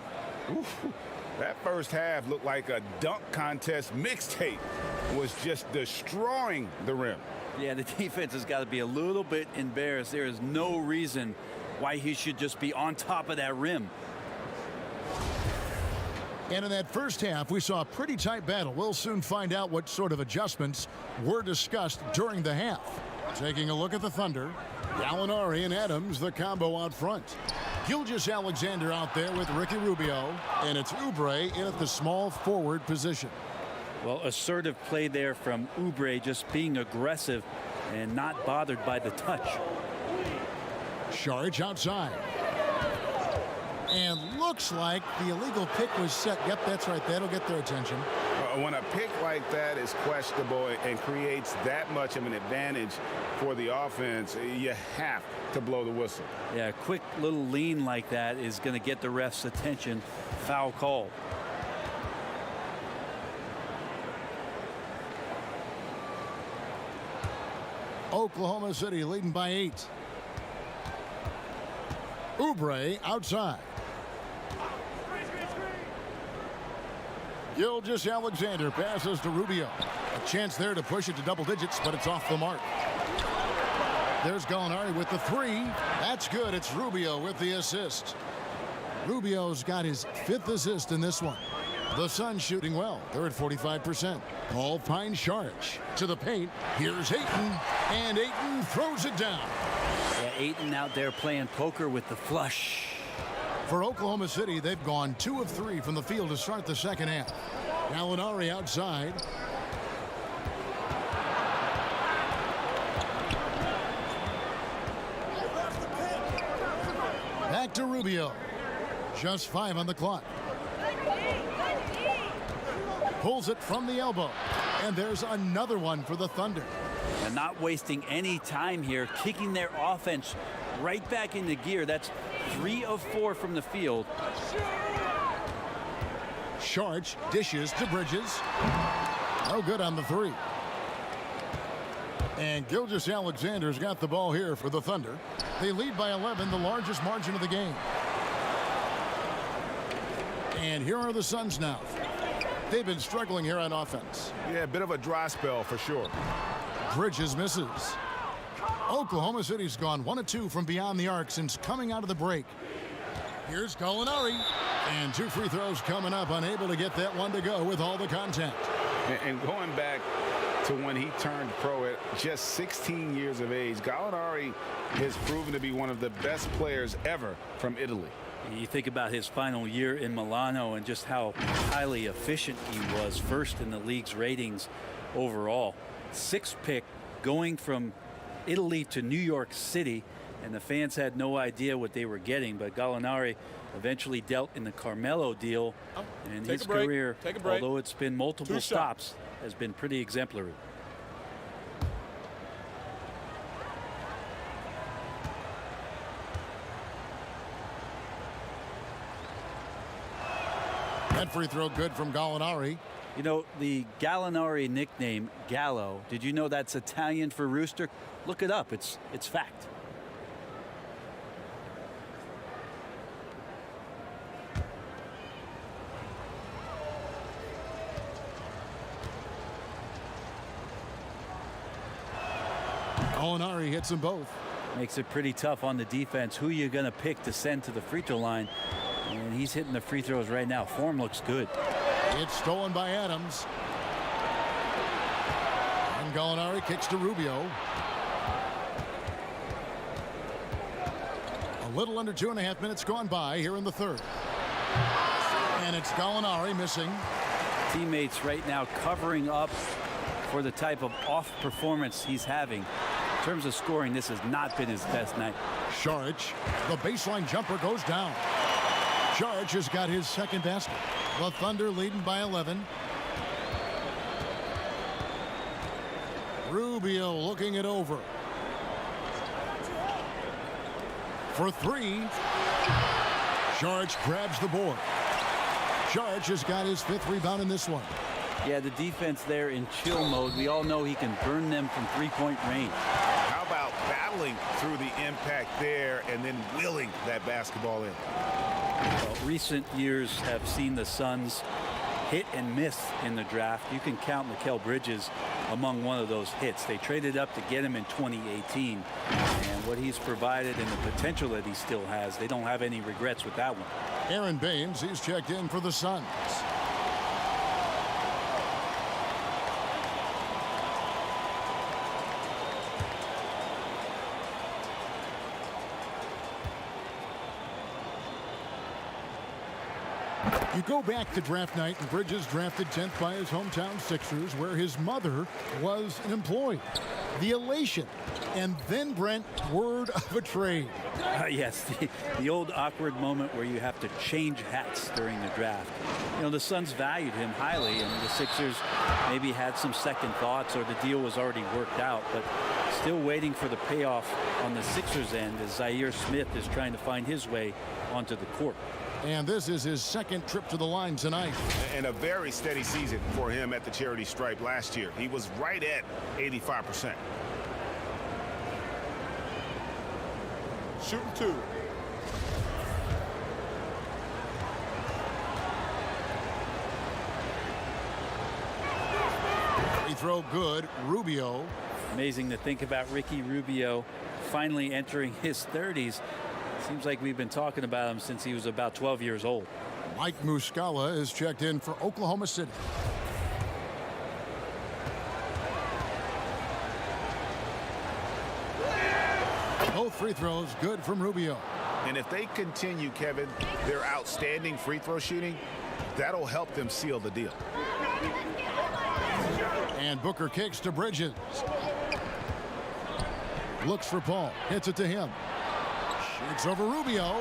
Oof. That first half looked like a dunk contest mixtape. Was just destroying the rim. Yeah, the defense has got to be a little bit embarrassed. There is no reason why he should just be on top of that rim. And in that first half, we saw a pretty tight battle. We'll soon find out what sort of adjustments were discussed during the half. Taking a look at the Thunder, Gallinari and Adams, the combo out front. Gilgeous-Alexander out there with Ricky Rubio, and it's Oubre in at the small forward position. Well, assertive play there from Oubre, just being aggressive and not bothered by the touch. Saric outside. And looks like the illegal pick was set. Yep, that's right. That'll get their attention. When a pick like that is questionable and creates that much of an advantage for the offense, you have to blow the whistle. Yeah, a quick little lean like that is going to get the ref's attention. Foul call. Oklahoma City leading by 8. Oubre outside. Gilgeous-Alexander passes to Rubio. A chance there to push it to double digits, but it's off the mark. There's Gallinari with the 3. That's good. It's Rubio with the assist. Rubio's got his 5th assist in this one. The Suns shooting well. They're at 45%. Ball finds Saric to the paint. Here's Ayton, and Ayton throws it down. Yeah, Ayton out there playing poker with the flush. For Oklahoma City, they've gone 2 of 3 from the field to start the second half. Gallinari outside. Back to Rubio. Just 5 on the clock. Pulls it from the elbow. And there's another one for the Thunder. And not wasting any time here, kicking their offense right back into gear. That's 3 of 4 from the field. Saric dishes to Bridges. No good on the 3. And Gilgeous-Alexander's got the ball here for the Thunder. They lead by 11, the largest margin of the game. And here are the Suns now. They've been struggling here on offense. Yeah, a bit of a dry spell for sure. Bridges misses. Oklahoma City's gone 1 of 2 from beyond the arc since coming out of the break. Here's Gallinari. And 2 free throws coming up, unable to get that one to go with all the contact. And going back to when he turned pro at just 16 years of age, Gallinari has proven to be one of the best players ever from Italy. You think about his final year in Milano and just how highly efficient he was, first in the league's ratings overall. 6th pick going from Italy to New York City, and the fans had no idea what they were getting, but Gallinari eventually dealt in the Carmelo deal, and his career, although it's been multiple stops, has been pretty exemplary. That free throw good from Gallinari. You know, the Gallinari nickname, Gallo, did you know that's Italian for rooster? Look it up. It's fact. Gallinari hits them both. Makes it pretty tough on the defense. Who are you going to pick to send to the free throw line? And he's hitting the free throws right now. Form looks good. It's stolen by Adams. And And Gallinari kicks to Rubio. A little under 2.5 minutes gone by here in the third. And it's Gallinari missing. Teammates right now covering up for the type of off performance he's having. In terms of scoring, this has not been his best night. Saric, the baseline jumper goes down. Saric has got his second basket. The Thunder leading by 11. Rubio looking it over. For three. Saric grabs the board. Saric has got his 5th rebound in this one. Yeah, the defense there in chill mode. We all know he can burn them from three-point range. How about battling through the impact there and then willing that basketball in? Well, recent years have seen the Suns hit and miss in the draft. You can count Mikal Bridges among one of those hits. They traded up to get him in 2018. And what he's provided and the potential that he still has, they don't have any regrets with that one. Aaron Baines, he's checked in for the Suns. You go back to draft night, and Bridges drafted 10th by his hometown Sixers, where his mother was an employee. The elation. And then, Brent, word of a trade. Yes, the old awkward moment where you have to change hats during the draft. You know, the Suns valued him highly, and the Sixers maybe had some second thoughts or the deal was already worked out, but still waiting for the payoff on the Sixers end as Zaire Smith is trying to find his way onto the court. And this is his second trip to the line tonight. And a very steady season for him at the charity stripe last year. He was right at 85%. Shooting 2. Free throw good. Rubio. Amazing to think about Ricky Rubio finally entering his 30s. Seems like we've been talking about him since he was about 12 years old. Mike Muscala is checked in for Oklahoma City. Both free throws good from Rubio. And if they continue, Kevin, their outstanding free throw shooting, that'll help them seal the deal. And Booker kicks to Bridges. Looks for Paul. Hits it to him. Shoots over Rubio.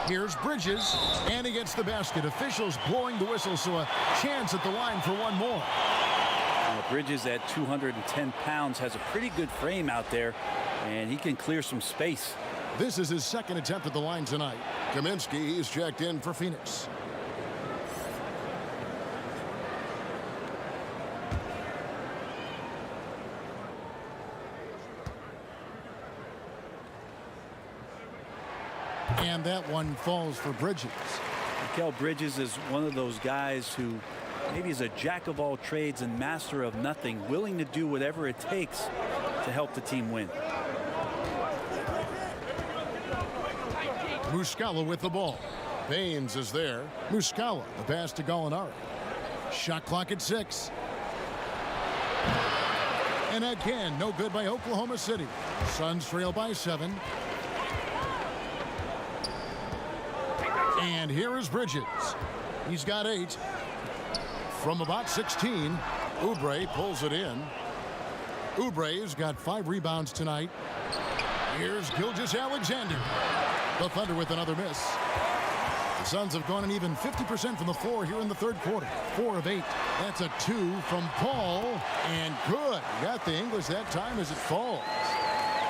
Here's Bridges. And he gets the basket. Officials blowing the whistle, so a chance at the line for one more. Bridges at 210 pounds has a pretty good frame out there, and he can clear some space. This is his second attempt at the line tonight. Kaminsky is checked in for Phoenix. And that one falls for Bridges. Mikal Bridges is one of those guys who maybe is a jack of all trades and master of nothing, willing to do whatever it takes to help the team win. Muscala with the ball. Baines is there. Muscala, the pass to Gallinari. Shot clock at 6. And again, no good by Oklahoma City. Suns trail by 7. And here is Bridges. He's got 8. From about 16, Oubre pulls it in. Oubre's got 5 rebounds tonight. Here's Gilgeous-Alexander. The Thunder with another miss. The Suns have gone an even 50% from the floor here in the third quarter. 4 of 8. That's a 2 from Paul. And good. Got the English that time as it falls.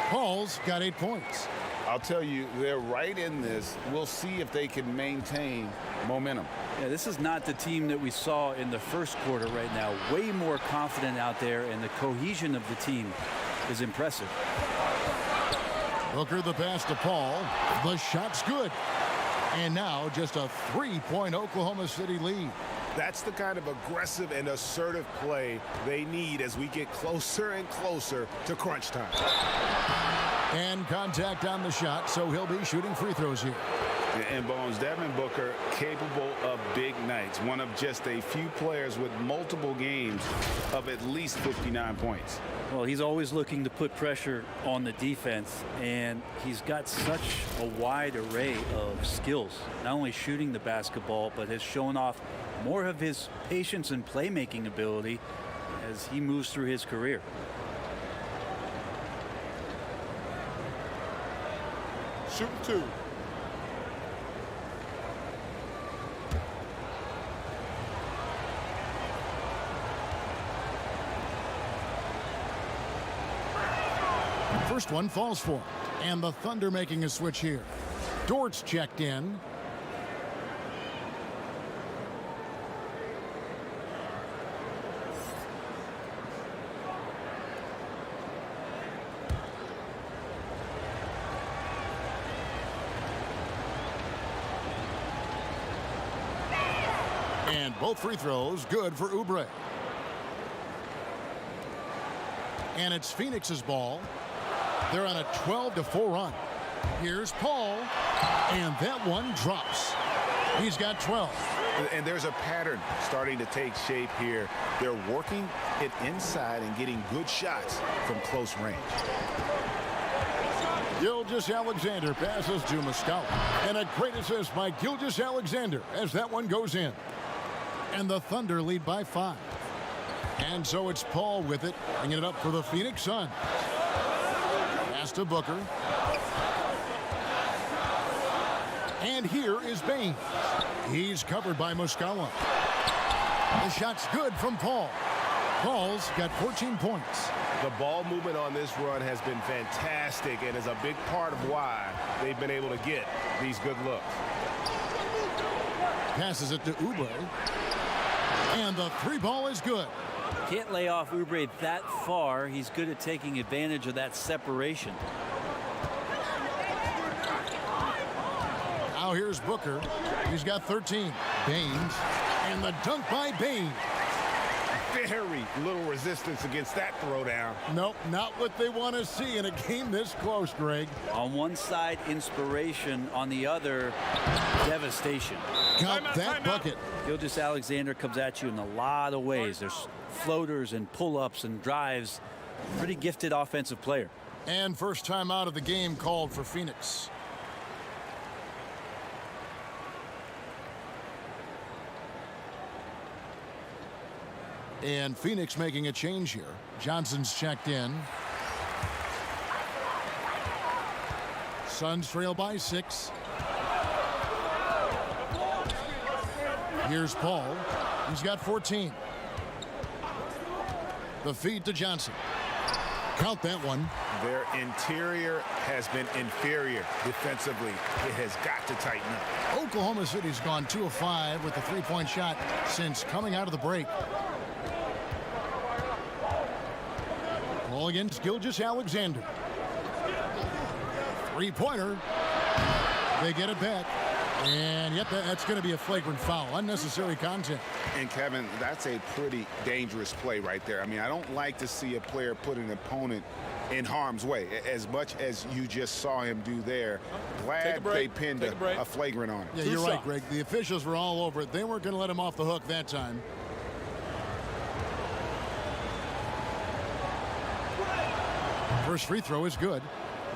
Paul's got 8 points. I'll tell you, they're right in this. We'll see if they can maintain momentum. Yeah, this is not the team that we saw in the first quarter right now. Way more confident out there, and the cohesion of the team is impressive. Booker the pass to Paul. The shot's good. And now just a 3-point Oklahoma City lead. That's the kind of aggressive and assertive play they need as we get closer and closer to crunch time. And contact on the shot, so he'll be shooting free throws here. And Bones, Devin Booker, capable of big nights. One of just a few players with multiple games of at least 59 points. Well, he's always looking to put pressure on the defense, and he's got such a wide array of skills. Not only shooting the basketball, but has shown off more of his patience and playmaking ability as he moves through his career. Shooting 2. First one falls for it. And the Thunder making a switch here. Dort's checked in. And both free throws good for Oubre. And it's Phoenix's ball. They're on a 12-4 run. Here's Paul, and that one drops. He's got 12. And there's a pattern starting to take shape here. They're working it inside and getting good shots from close range. Gilgeous-Alexander passes to Muscala. And a great assist by Gilgeous-Alexander as that one goes in. And the Thunder lead by 5. And so it's Paul with it, bringing it up for the Phoenix Suns. Pass to Booker. And here is Bain. He's covered by Muscala. The shot's good from Paul. Paul's got 14 points. The ball movement on this run has been fantastic and is a big part of why they've been able to get these good looks. Passes it to Oubre. And the 3-ball is good. Can't lay off Oubre that far. He's good at taking advantage of that separation. Now here's Booker. He's got 13. Baines. And the dunk by Baines. Very little resistance against that throwdown. Nope, not what they want to see in a game this close, Greg. On one side, inspiration. On the other, devastation. Count that bucket. Gilgeous-Alexander comes at you in a lot of ways. There's floaters and pull-ups and drives. Pretty gifted offensive player. And first time out of the game called for Phoenix. And Phoenix making a change here. Johnson's checked in. Suns trail by 6. Here's Paul. He's got 14. The feed to Johnson. Count that one. Their interior has been inferior defensively. It has got to tighten up. Oklahoma City's gone 2 of 5 with a 3-point shot since coming out of the break. Ball against Gilgeous-Alexander. 3-pointer. They get it back. And yep, that's going to be a flagrant foul. Unnecessary contact. And Kevin, that's a pretty dangerous play right there. I mean, I don't like to see a player put an opponent in harm's way as much as you just saw him do there. Glad they pinned a flagrant on him. Yeah, you're right, Greg. The officials were all over it. They weren't going to let him off the hook that time. First free throw is good.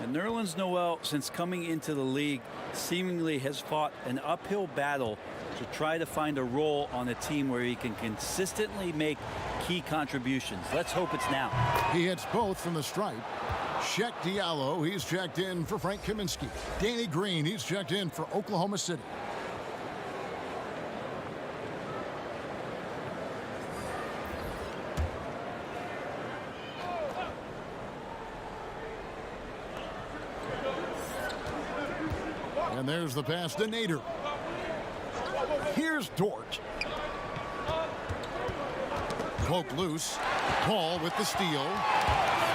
And Nerlens Noel, since coming into the league, seemingly has fought an uphill battle to try to find a role on a team where he can consistently make key contributions. Let's hope it's now. He hits both from the stripe. Sheck Diallo, he's checked in for Frank Kaminsky. Danny Green, he's checked in for Oklahoma City. And there's the pass to Nader. Here's Dort. Poke loose. Paul with the steal.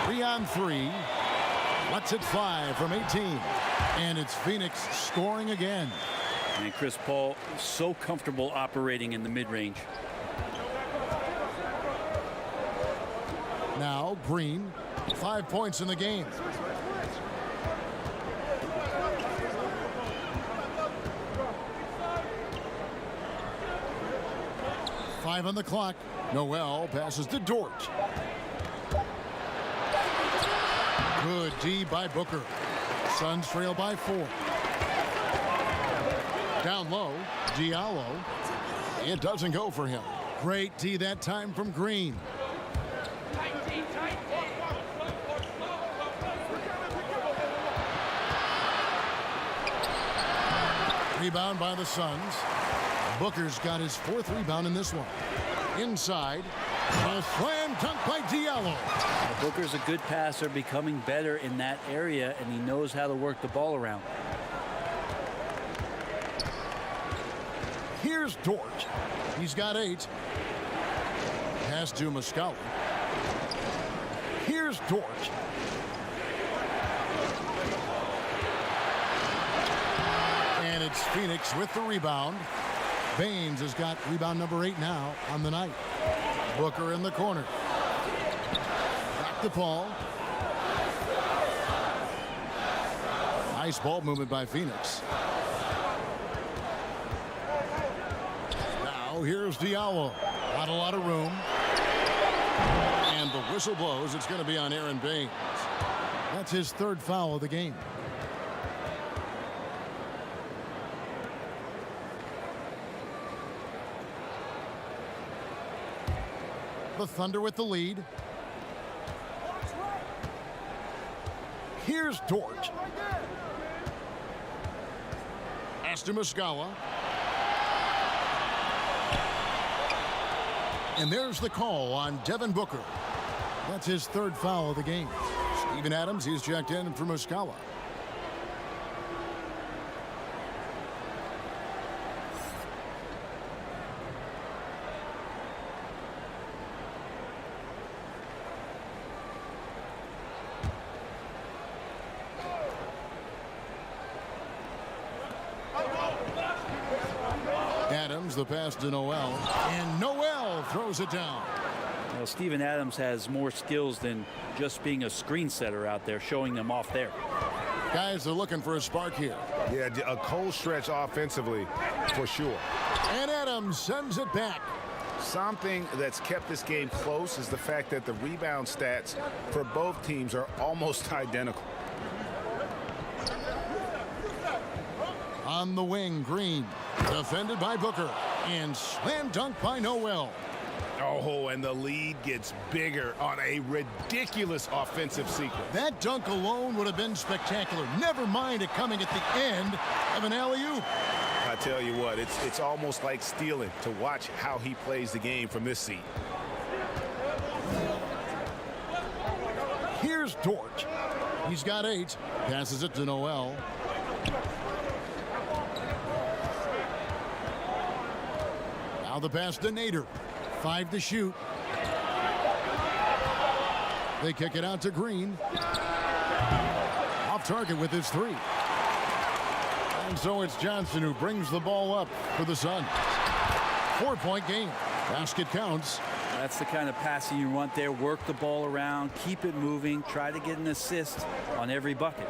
3-on-3. Lets it fly from 18. And it's Phoenix scoring again. And Chris Paul so comfortable operating in the mid-range. Now Green. 5 points in the game. 5 on the clock. Noel passes to Dort. Good D by Booker. Suns trail by 4. Down low, Diallo. It doesn't go for him. Great D that time from Green. Rebound by the Suns. Booker's got his 4th rebound in this one. Inside, a slam dunk by Diallo. Booker's a good passer, becoming better in that area, and he knows how to work the ball around. Here's Dort. He's got 8. Pass to Muscala. Here's Dort. And it's Phoenix with the rebound. Baines has got rebound number 8 now on the night. Booker in the corner. Back to Paul. Nice ball movement by Phoenix. Now here's Diallo. Not a lot of room. And the whistle blows. It's going to be on Aaron Baines. That's his 3rd foul of the game. The Thunder with the lead. Here's Dort. Pass to Muscala. And there's the call on Devin Booker. That's his 3rd foul of the game. Steven Adams, he's checked in for Muscala. Adams, the pass to Noel, and Noel throws it down. Well, Steven Adams has more skills than just being a screen setter out there, showing them off there. Guys are looking for a spark here. Yeah, a cold stretch offensively, for sure. And Adams sends it back. Something that's kept this game close is the fact that the rebound stats for both teams are almost identical. On the wing, Green. Defended by Booker. And slam dunk by Noel. Oh, and the lead gets bigger on a ridiculous offensive sequence. That dunk alone would have been spectacular. Never mind it coming at the end of an alley-oop. I tell you what, it's almost like stealing to watch how he plays the game from this seat. Here's Dort. He's got 8. Passes it to Noel. Now the pass to Nader. 5 to shoot. They kick it out to Green. Off target with his 3. And so it's Johnson who brings the ball up for the Suns. 4-point game. Basket counts. That's the kind of passing you want there. Work the ball around, keep it moving, try to get an assist on every bucket.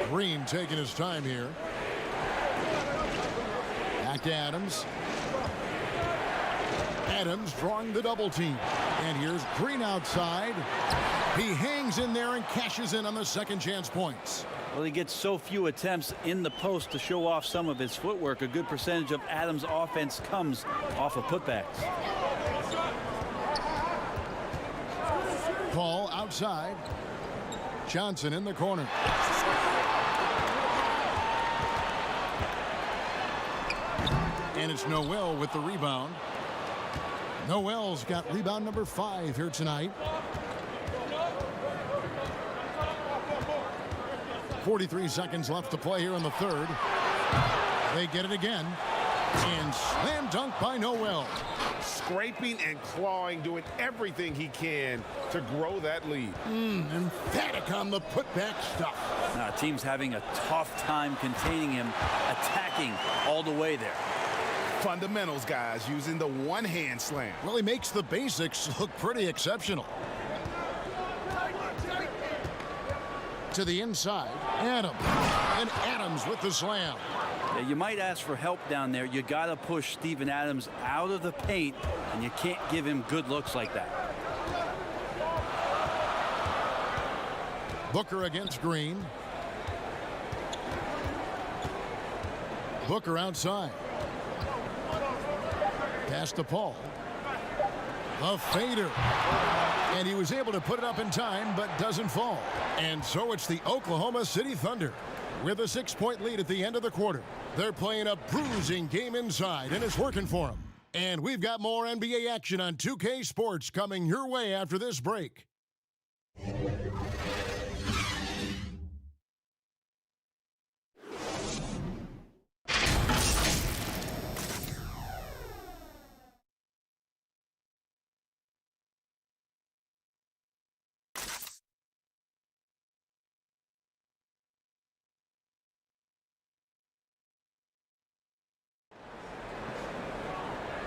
Green taking his time here. Back to Adams. Adams drawing the double team. And here's Green outside. He hangs in there and cashes in on the second chance points. Well, he gets so few attempts in the post to show off some of his footwork. A good percentage of Adams' offense comes off of putbacks. Paul outside. Johnson in the corner. And it's Noel with the rebound. Noel's got rebound number 5 here tonight. 43 seconds left to play here in the third. They get it again. And slam dunk by Noel. Scraping and clawing, doing everything he can to grow that lead. Emphatic on the putback stuff. Now, team's having a tough time containing him, attacking all the way there. Fundamentals, guys, using the one-hand slam. Well, he makes the basics look pretty exceptional. To the inside, Adams. And Adams with the slam. You might ask for help down there. You got to push Steven Adams out of the paint, and you can't give him good looks like that. Booker against Green. Booker outside. Pass to Paul. A fader. And he was able to put it up in time, but doesn't fall. And so it's the Oklahoma City Thunder with a 6-point lead at the end of the quarter. They're playing a bruising game inside, and it's working for them. And we've got more NBA action on 2K Sports coming your way after this break.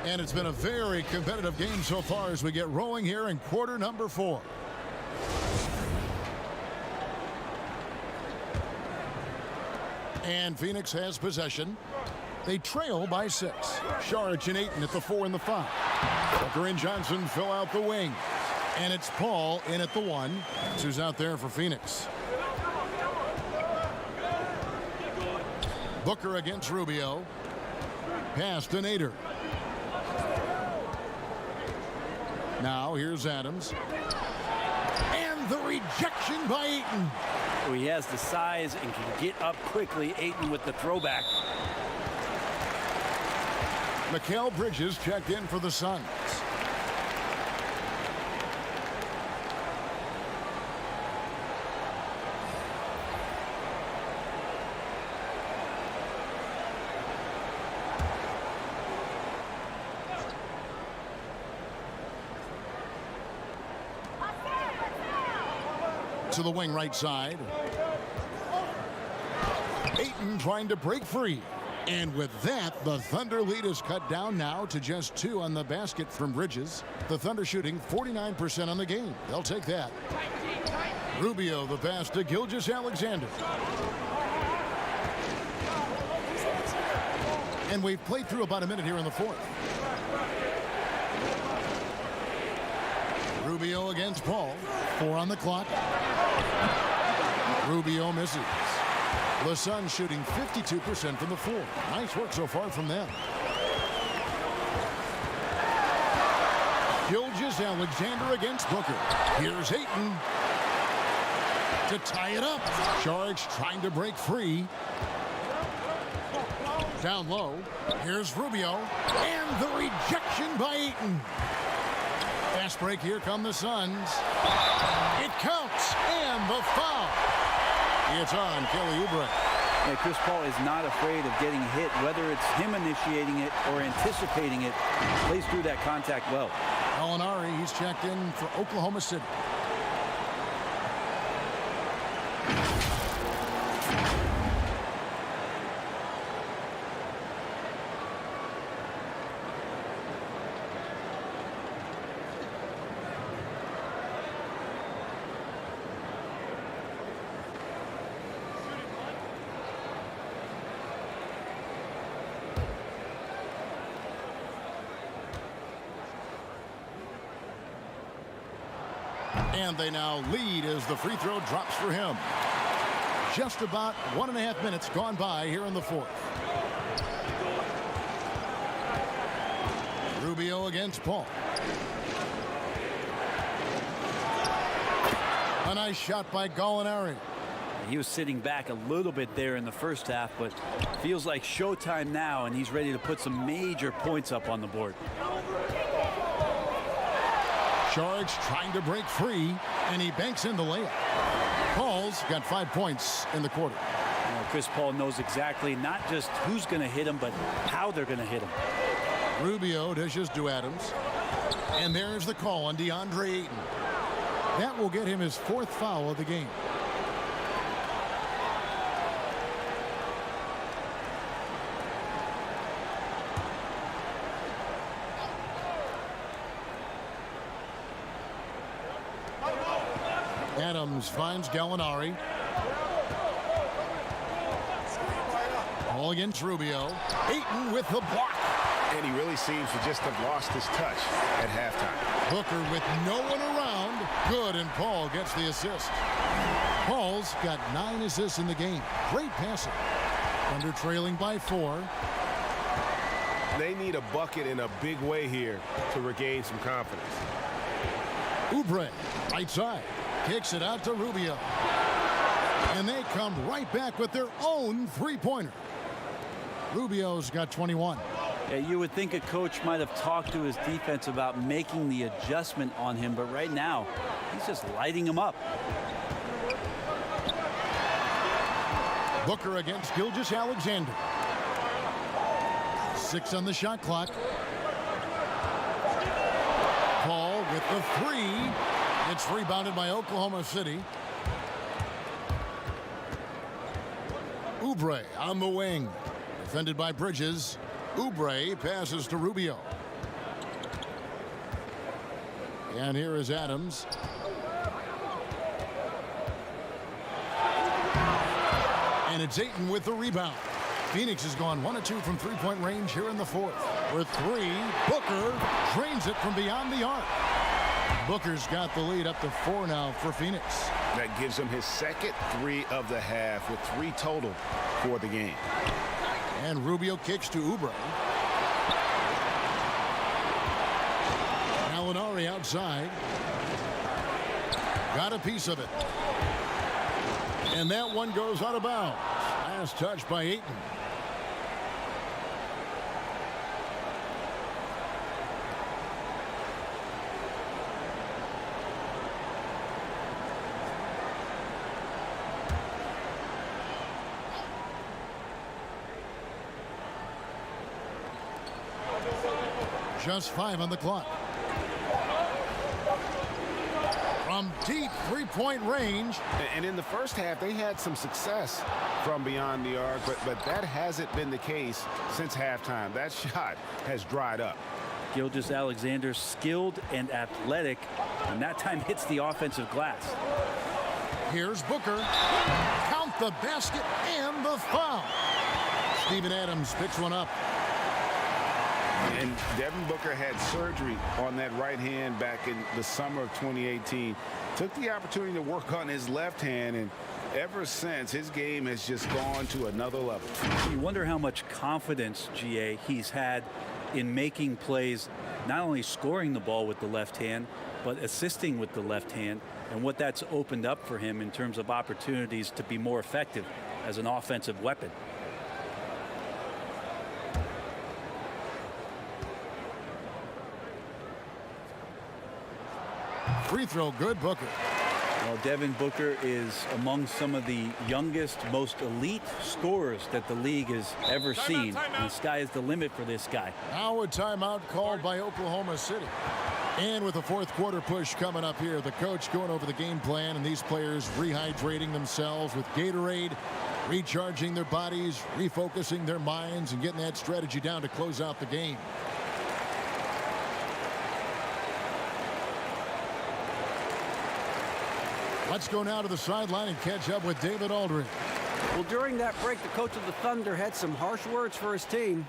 And it's been a very competitive game so far as we get rolling here in quarter number 4. And Phoenix has possession. They trail by 6. Saric and Ayton at the 4 and the 5. Booker and Johnson fill out the wing. And it's Paul in at the 1. That's who's out there for Phoenix. Booker against Rubio. Pass to Nader. Now here's Adams. And the rejection by Ayton. So he has the size and can get up quickly. Ayton with the throwback. Mikal Bridges checked in for the Suns. To the wing right side. Ayton trying to break free. And with that, the Thunder lead is cut down now to just 2 on the basket from Bridges. The Thunder shooting 49% on the game. They'll take that. Rubio the pass to Gilgeous-Alexander. And we've played through about a minute here in the 4th. Rubio against Paul. 4 on the clock. Rubio misses. The Suns shooting 52% from the floor. Nice work so far from them. Gilgeous-Alexander against Booker. Here's Ayton to tie it up. Saric trying to break free. Down low. Here's Rubio. And the rejection by Ayton. Fast break. Here come the Suns. It counts. And the foul. It's on Kelly Oubre. Yeah, Chris Paul is not afraid of getting hit, whether it's him initiating it or anticipating it. Plays through that contact well. Gallinari, he's checked in for Oklahoma City. And they now lead as the free throw drops for him. Just about 1.5 minutes gone by here in the 4th. Rubio against Paul. A nice shot by Gallinari. He was sitting back a little bit there in the first half, but feels like showtime now, and he's ready to put some major points up on the board. Saric trying to break free, and he banks in the layup. Paul's got 5 points in the quarter. You know, Chris Paul knows exactly not just who's going to hit him, but how they're going to hit him. Rubio dishes to Adams. And there's the call on DeAndre Ayton. That will get him his 4th foul of the game. Adams finds Gallinari. Paul Paul against Rubio. Ayton with the block. And he really seems to just have lost his touch at halftime. Booker with no one around. Good, and Paul gets the assist. Paul's got 9 assists in the game. Great passing. Thunder trailing by 4. They need a bucket in a big way here to regain some confidence. Oubre, right side, kicks it out to Rubio. And they come right back with their own three-pointer. Rubio's got 21. Yeah, you would think a coach might have talked to his defense about making the adjustment on him, but right now, he's just lighting him up. Booker against Gilgeous-Alexander. 6 on the shot clock. Paul with the 3. It's rebounded by Oklahoma City. Oubre on the wing. Defended by Bridges. Oubre passes to Rubio. And here is Adams. And it's Ayton with the rebound. Phoenix has gone 1 of 2 from three-point range here in the 4th. With 3, Booker drains it from beyond the arc. Booker's got the lead up to 4 now for Phoenix. That gives him his second 3 of the half with 3 total for the game. And Rubio kicks to Oubre. Gallinari outside. Got a piece of it. And that one goes out of bounds. Last touch by Ayton. Just 5 on the clock. From deep three-point range. And in the first half, they had some success from beyond the arc, but that hasn't been the case since halftime. That shot has dried up. Gilgeous-Alexander skilled and athletic, and that time hits the offensive glass. Here's Booker. Count the basket and the foul. Steven Adams picks one up. And Devin Booker had surgery on that right hand back in the summer of 2018. Took the opportunity to work on his left hand, and ever since, his game has just gone to another level. You wonder how much confidence, GA, he's had in making plays, not only scoring the ball with the left hand, but assisting with the left hand, and what that's opened up for him in terms of opportunities to be more effective as an offensive weapon. Free throw good, Booker. Well, Devin Booker is among some of the youngest, most elite scorers that the league has ever seen. And the sky is the limit for this guy. Now a timeout called by Oklahoma City. And with the 4th quarter push coming up here, the coach going over the game plan and these players rehydrating themselves with Gatorade, recharging their bodies, refocusing their minds, and getting that strategy down to close out the game. Let's go now to the sideline and catch up with David Aldridge. Well, during that break, the coach of the Thunder had some harsh words for his team.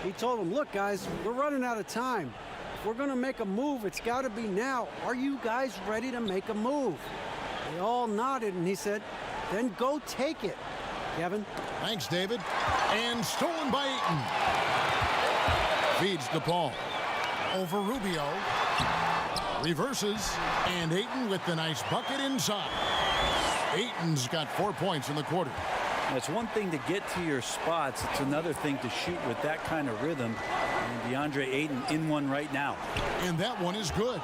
He told them, look, guys, we're running out of time. If we're going to make a move, it's got to be now. Are you guys ready to make a move? They all nodded, and he said, then go take it. Kevin? Thanks, David. And stolen by Ayton. Feeds to Paul. Over Rubio. Reverses, and Ayton with the nice bucket inside. Ayton's got 4 points in the quarter. It's one thing to get to your spots. It's another thing to shoot with that kind of rhythm. And DeAndre Ayton in one right now. And that one is good.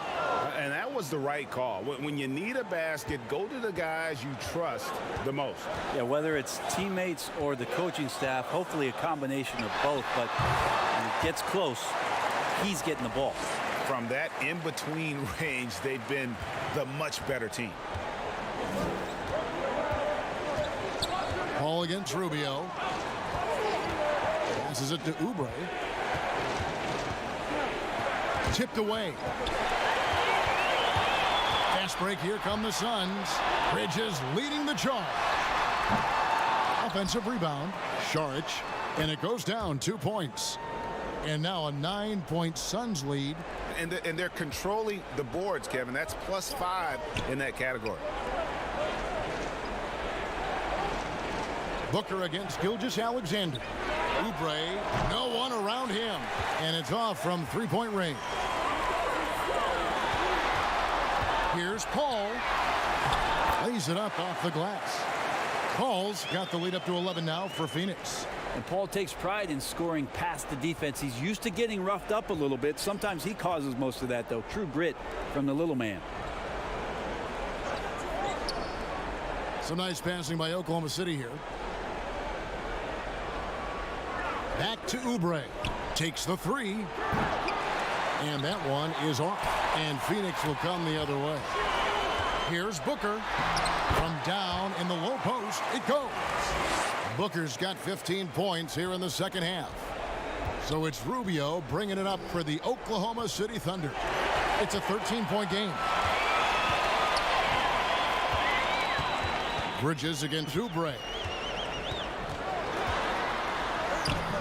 And that was the right call. When you need a basket, go to the guys you trust the most. Yeah, whether it's teammates or the coaching staff, hopefully a combination of both. But when it gets close, he's getting the ball. From that in-between range, they've been the much better team. Paul against Rubio. Passes it to Oubre. Tipped away. Fast break, here come the Suns. Bridges leading the charge. Offensive rebound. Saric And it goes down 2 points. And now a 9-point Suns lead. And they're controlling the boards, Kevin. That's +5 in that category. Booker against Gilgeous-Alexander. Oubre, no one around him. And it's off from three-point range. Here's Paul. Lays it up off the glass. Paul's got the lead up to 11 now for Phoenix. And Paul takes pride in scoring past the defense. He's used to getting roughed up a little bit. Sometimes he causes most of that, though. True grit from the little man. Some nice passing by Oklahoma City here. Back to Oubre. Takes the three. And that one is off. And Phoenix will come the other way. Here's Booker. From down in the low post, it goes. Booker's got 15 points here in the second half. So it's Rubio bringing it up for the Oklahoma City Thunder. It's a 13-point game. Bridges against Oubre.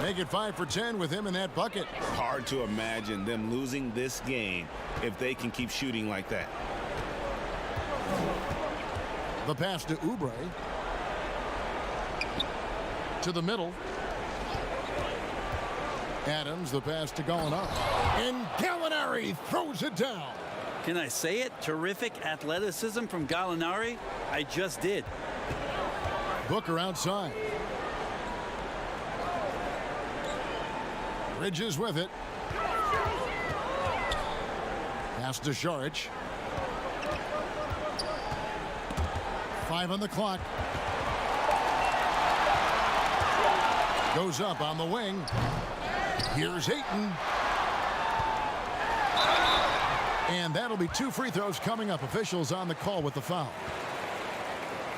Make it 5 for 10 with him in that bucket. Hard to imagine them losing this game if they can keep shooting like that. The pass to Oubre. To the middle. Adams, the pass to Gallinari. And Gallinari throws it down. Can I say it? Terrific athleticism from Gallinari. I just did. Booker outside. Bridges with it. Pass to Saric. 5 on the clock. Goes up on the wing. Here's Ayton. And that'll be 2 free throws coming up. Officials on the call with the foul.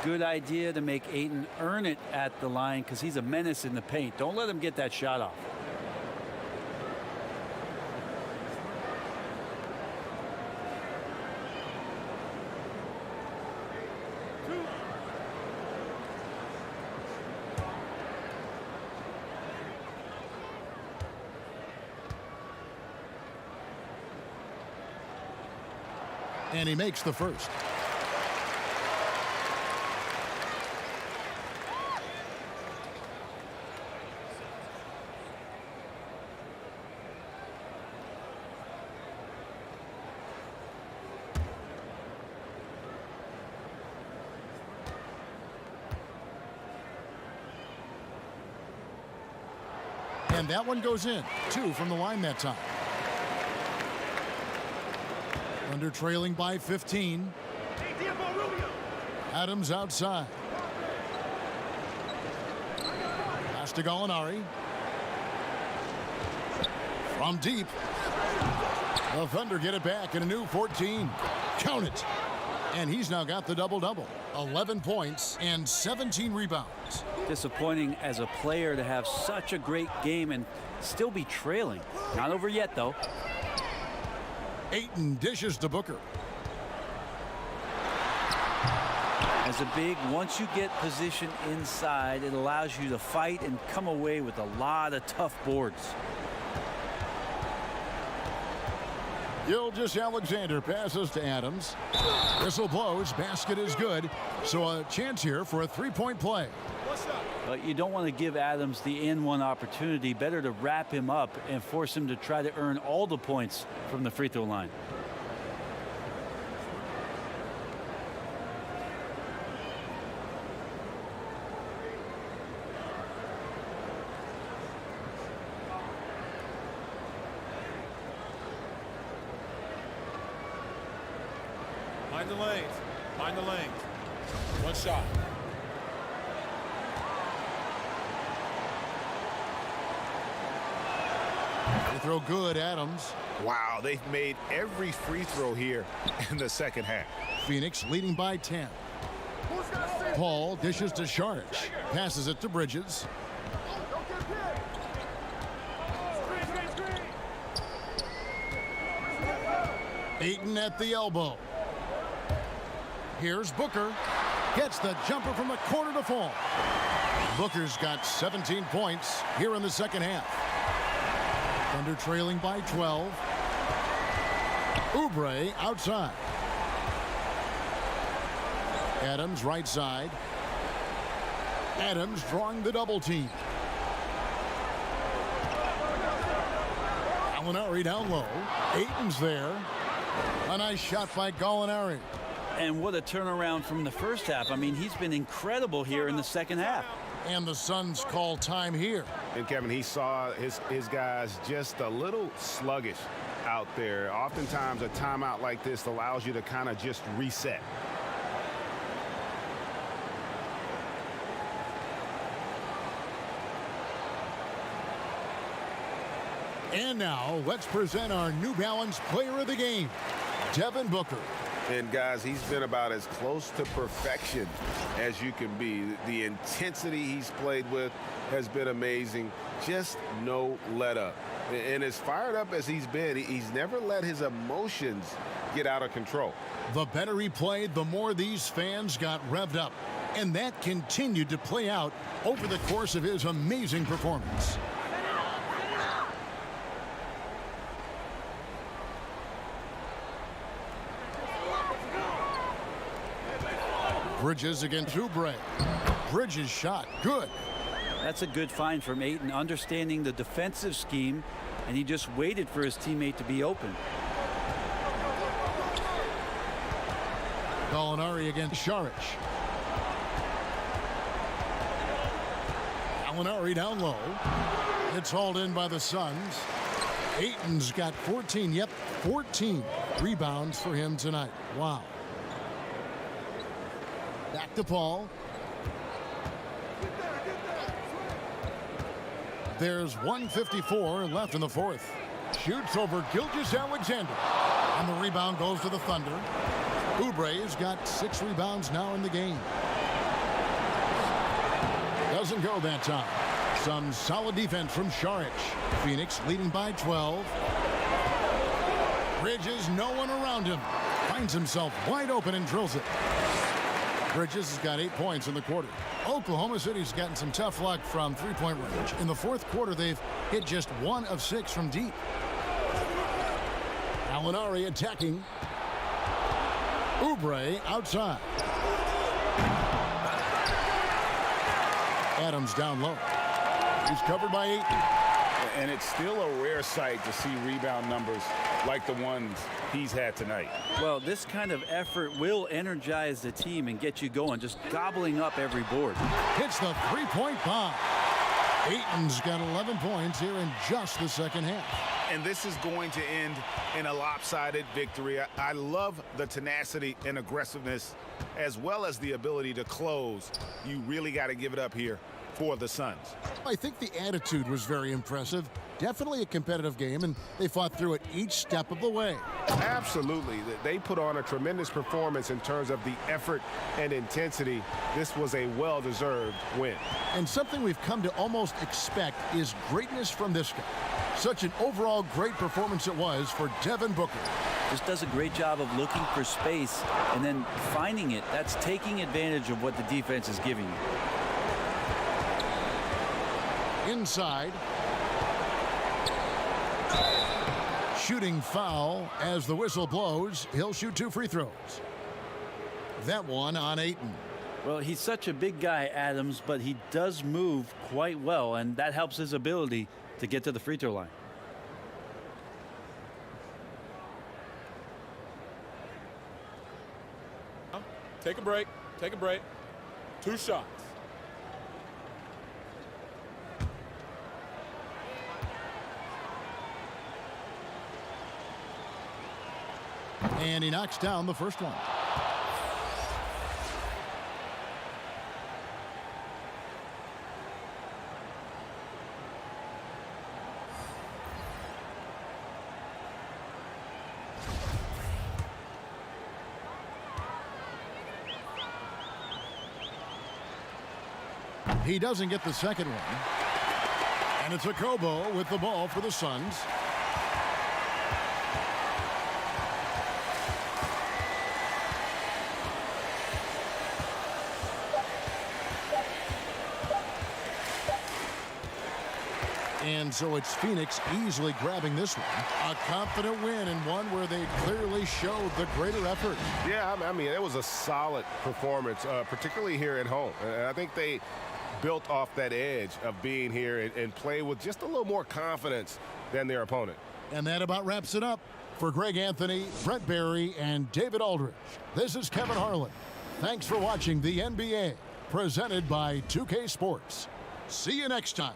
Good idea to make Ayton earn it at the line because he's a menace in the paint. Don't let him get that shot off. And he makes the first. And that one goes in. 2 from the line that time. Under trailing by 15. Adams outside. Pass to Gallinari. From deep. The Thunder get it back in a new 14. Count it. And he's now got the double-double. 11 points and 17 rebounds. Disappointing as a player to have such a great game and still be trailing. Not over yet, though. Ayton dishes to Booker. As a big, once you get position inside, it allows you to fight and come away with a lot of tough boards. Gilgeous-Alexander passes to Adams. Whistle blows. Basket is good. So a chance here for a three-point play. But you don't want to give Adams the N1 opportunity. Better to wrap him up and force him to try to earn all the points from the free throw line. Find the lanes. Find the lanes. One shot. Free throw good, Adams. Wow, they've made every free throw here in the second half. Phoenix leading by 10. Paul dishes to Saric. Passes it to Bridges. Ayton at the elbow. Here's Booker. Gets the jumper from the corner to fall. Booker's got 17 points here in the second half. Thunder trailing by 12. Oubre outside. Adams right side. Adams drawing the double team. Gallinari down low. Ayton's there. A nice shot by Gallinari. And what a turnaround from the first half. I mean, he's been incredible here in the second half. And the Suns call time here. And Kevin, he saw his guys just a little sluggish out there. Oftentimes a timeout like this allows you to kind of just reset. And now let's present our New Balance player of the game, Devin Booker. And guys, he's been about as close to perfection as you can be. The intensity he's played with has been amazing. Just no let up. And as fired up as he's been, he's never let his emotions get out of control. The better he played, the more these fans got revved up. And that continued to play out over the course of his amazing performance. Bridges against Oubre. Bridges shot. Good. That's a good find from Ayton, understanding the defensive scheme, and he just waited for his teammate to be open. Gallinari against Saric. Gallinari down low. It's hauled in by the Suns. Ayton's got 14. Yep, 14 rebounds for him tonight. Wow. Back to Paul. There's 1:54 left in the fourth. Shoots over Gilgeous-Alexander. And the rebound goes to the Thunder. Oubre's got 6 rebounds now in the game. Doesn't go that time. Some solid defense from Saric. Phoenix leading by 12. Bridges, no one around him. Finds himself wide open and drills it. Bridges has got 8 points in the quarter. Oklahoma City's gotten some tough luck from three-point range. In the fourth quarter, they've hit just 1 of 6 from deep. Gallinari attacking. Oubre outside. Adams down low. He's covered by 8. And it's still a rare sight to see rebound numbers like the ones he's had tonight. Well, this kind of effort will energize the team and get you going, just gobbling up every board. Hits the three-point bomb. Ayton's got 11 points here in just the second half. And this is going to end in a lopsided victory. I love the tenacity and aggressiveness as well as the ability to close. You really got to give it up here for the Suns. I think the attitude was very impressive. Definitely a competitive game, and they fought through it each step of the way. Absolutely. They put on a tremendous performance in terms of the effort and intensity. This was a well-deserved win. And something we've come to almost expect is greatness from this guy. Such an overall great performance it was for Devin Booker. Just does a great job of looking for space and then finding it. That's taking advantage of what the defense is giving you. Inside. Shooting foul as the whistle blows. He'll shoot 2 free throws. That one on Ayton. Well, he's such a big guy, Adams, but he does move quite well, and that helps his ability to get to the free throw line. Take a break. Take a break. 2 shots. And he knocks down the first one. He doesn't get the second one. And it's Okobo with the ball for the Suns. And so it's Phoenix easily grabbing this one. A confident win and one where they clearly showed the greater effort. Yeah, I mean, it was a solid performance, particularly here at home. And I think they built off that edge of being here and play with just a little more confidence than their opponent. And that about wraps it up. For Greg Anthony, Brent Barry, and David Aldridge, this is Kevin Harlan. Thanks for watching the NBA, presented by 2K Sports. See you next time.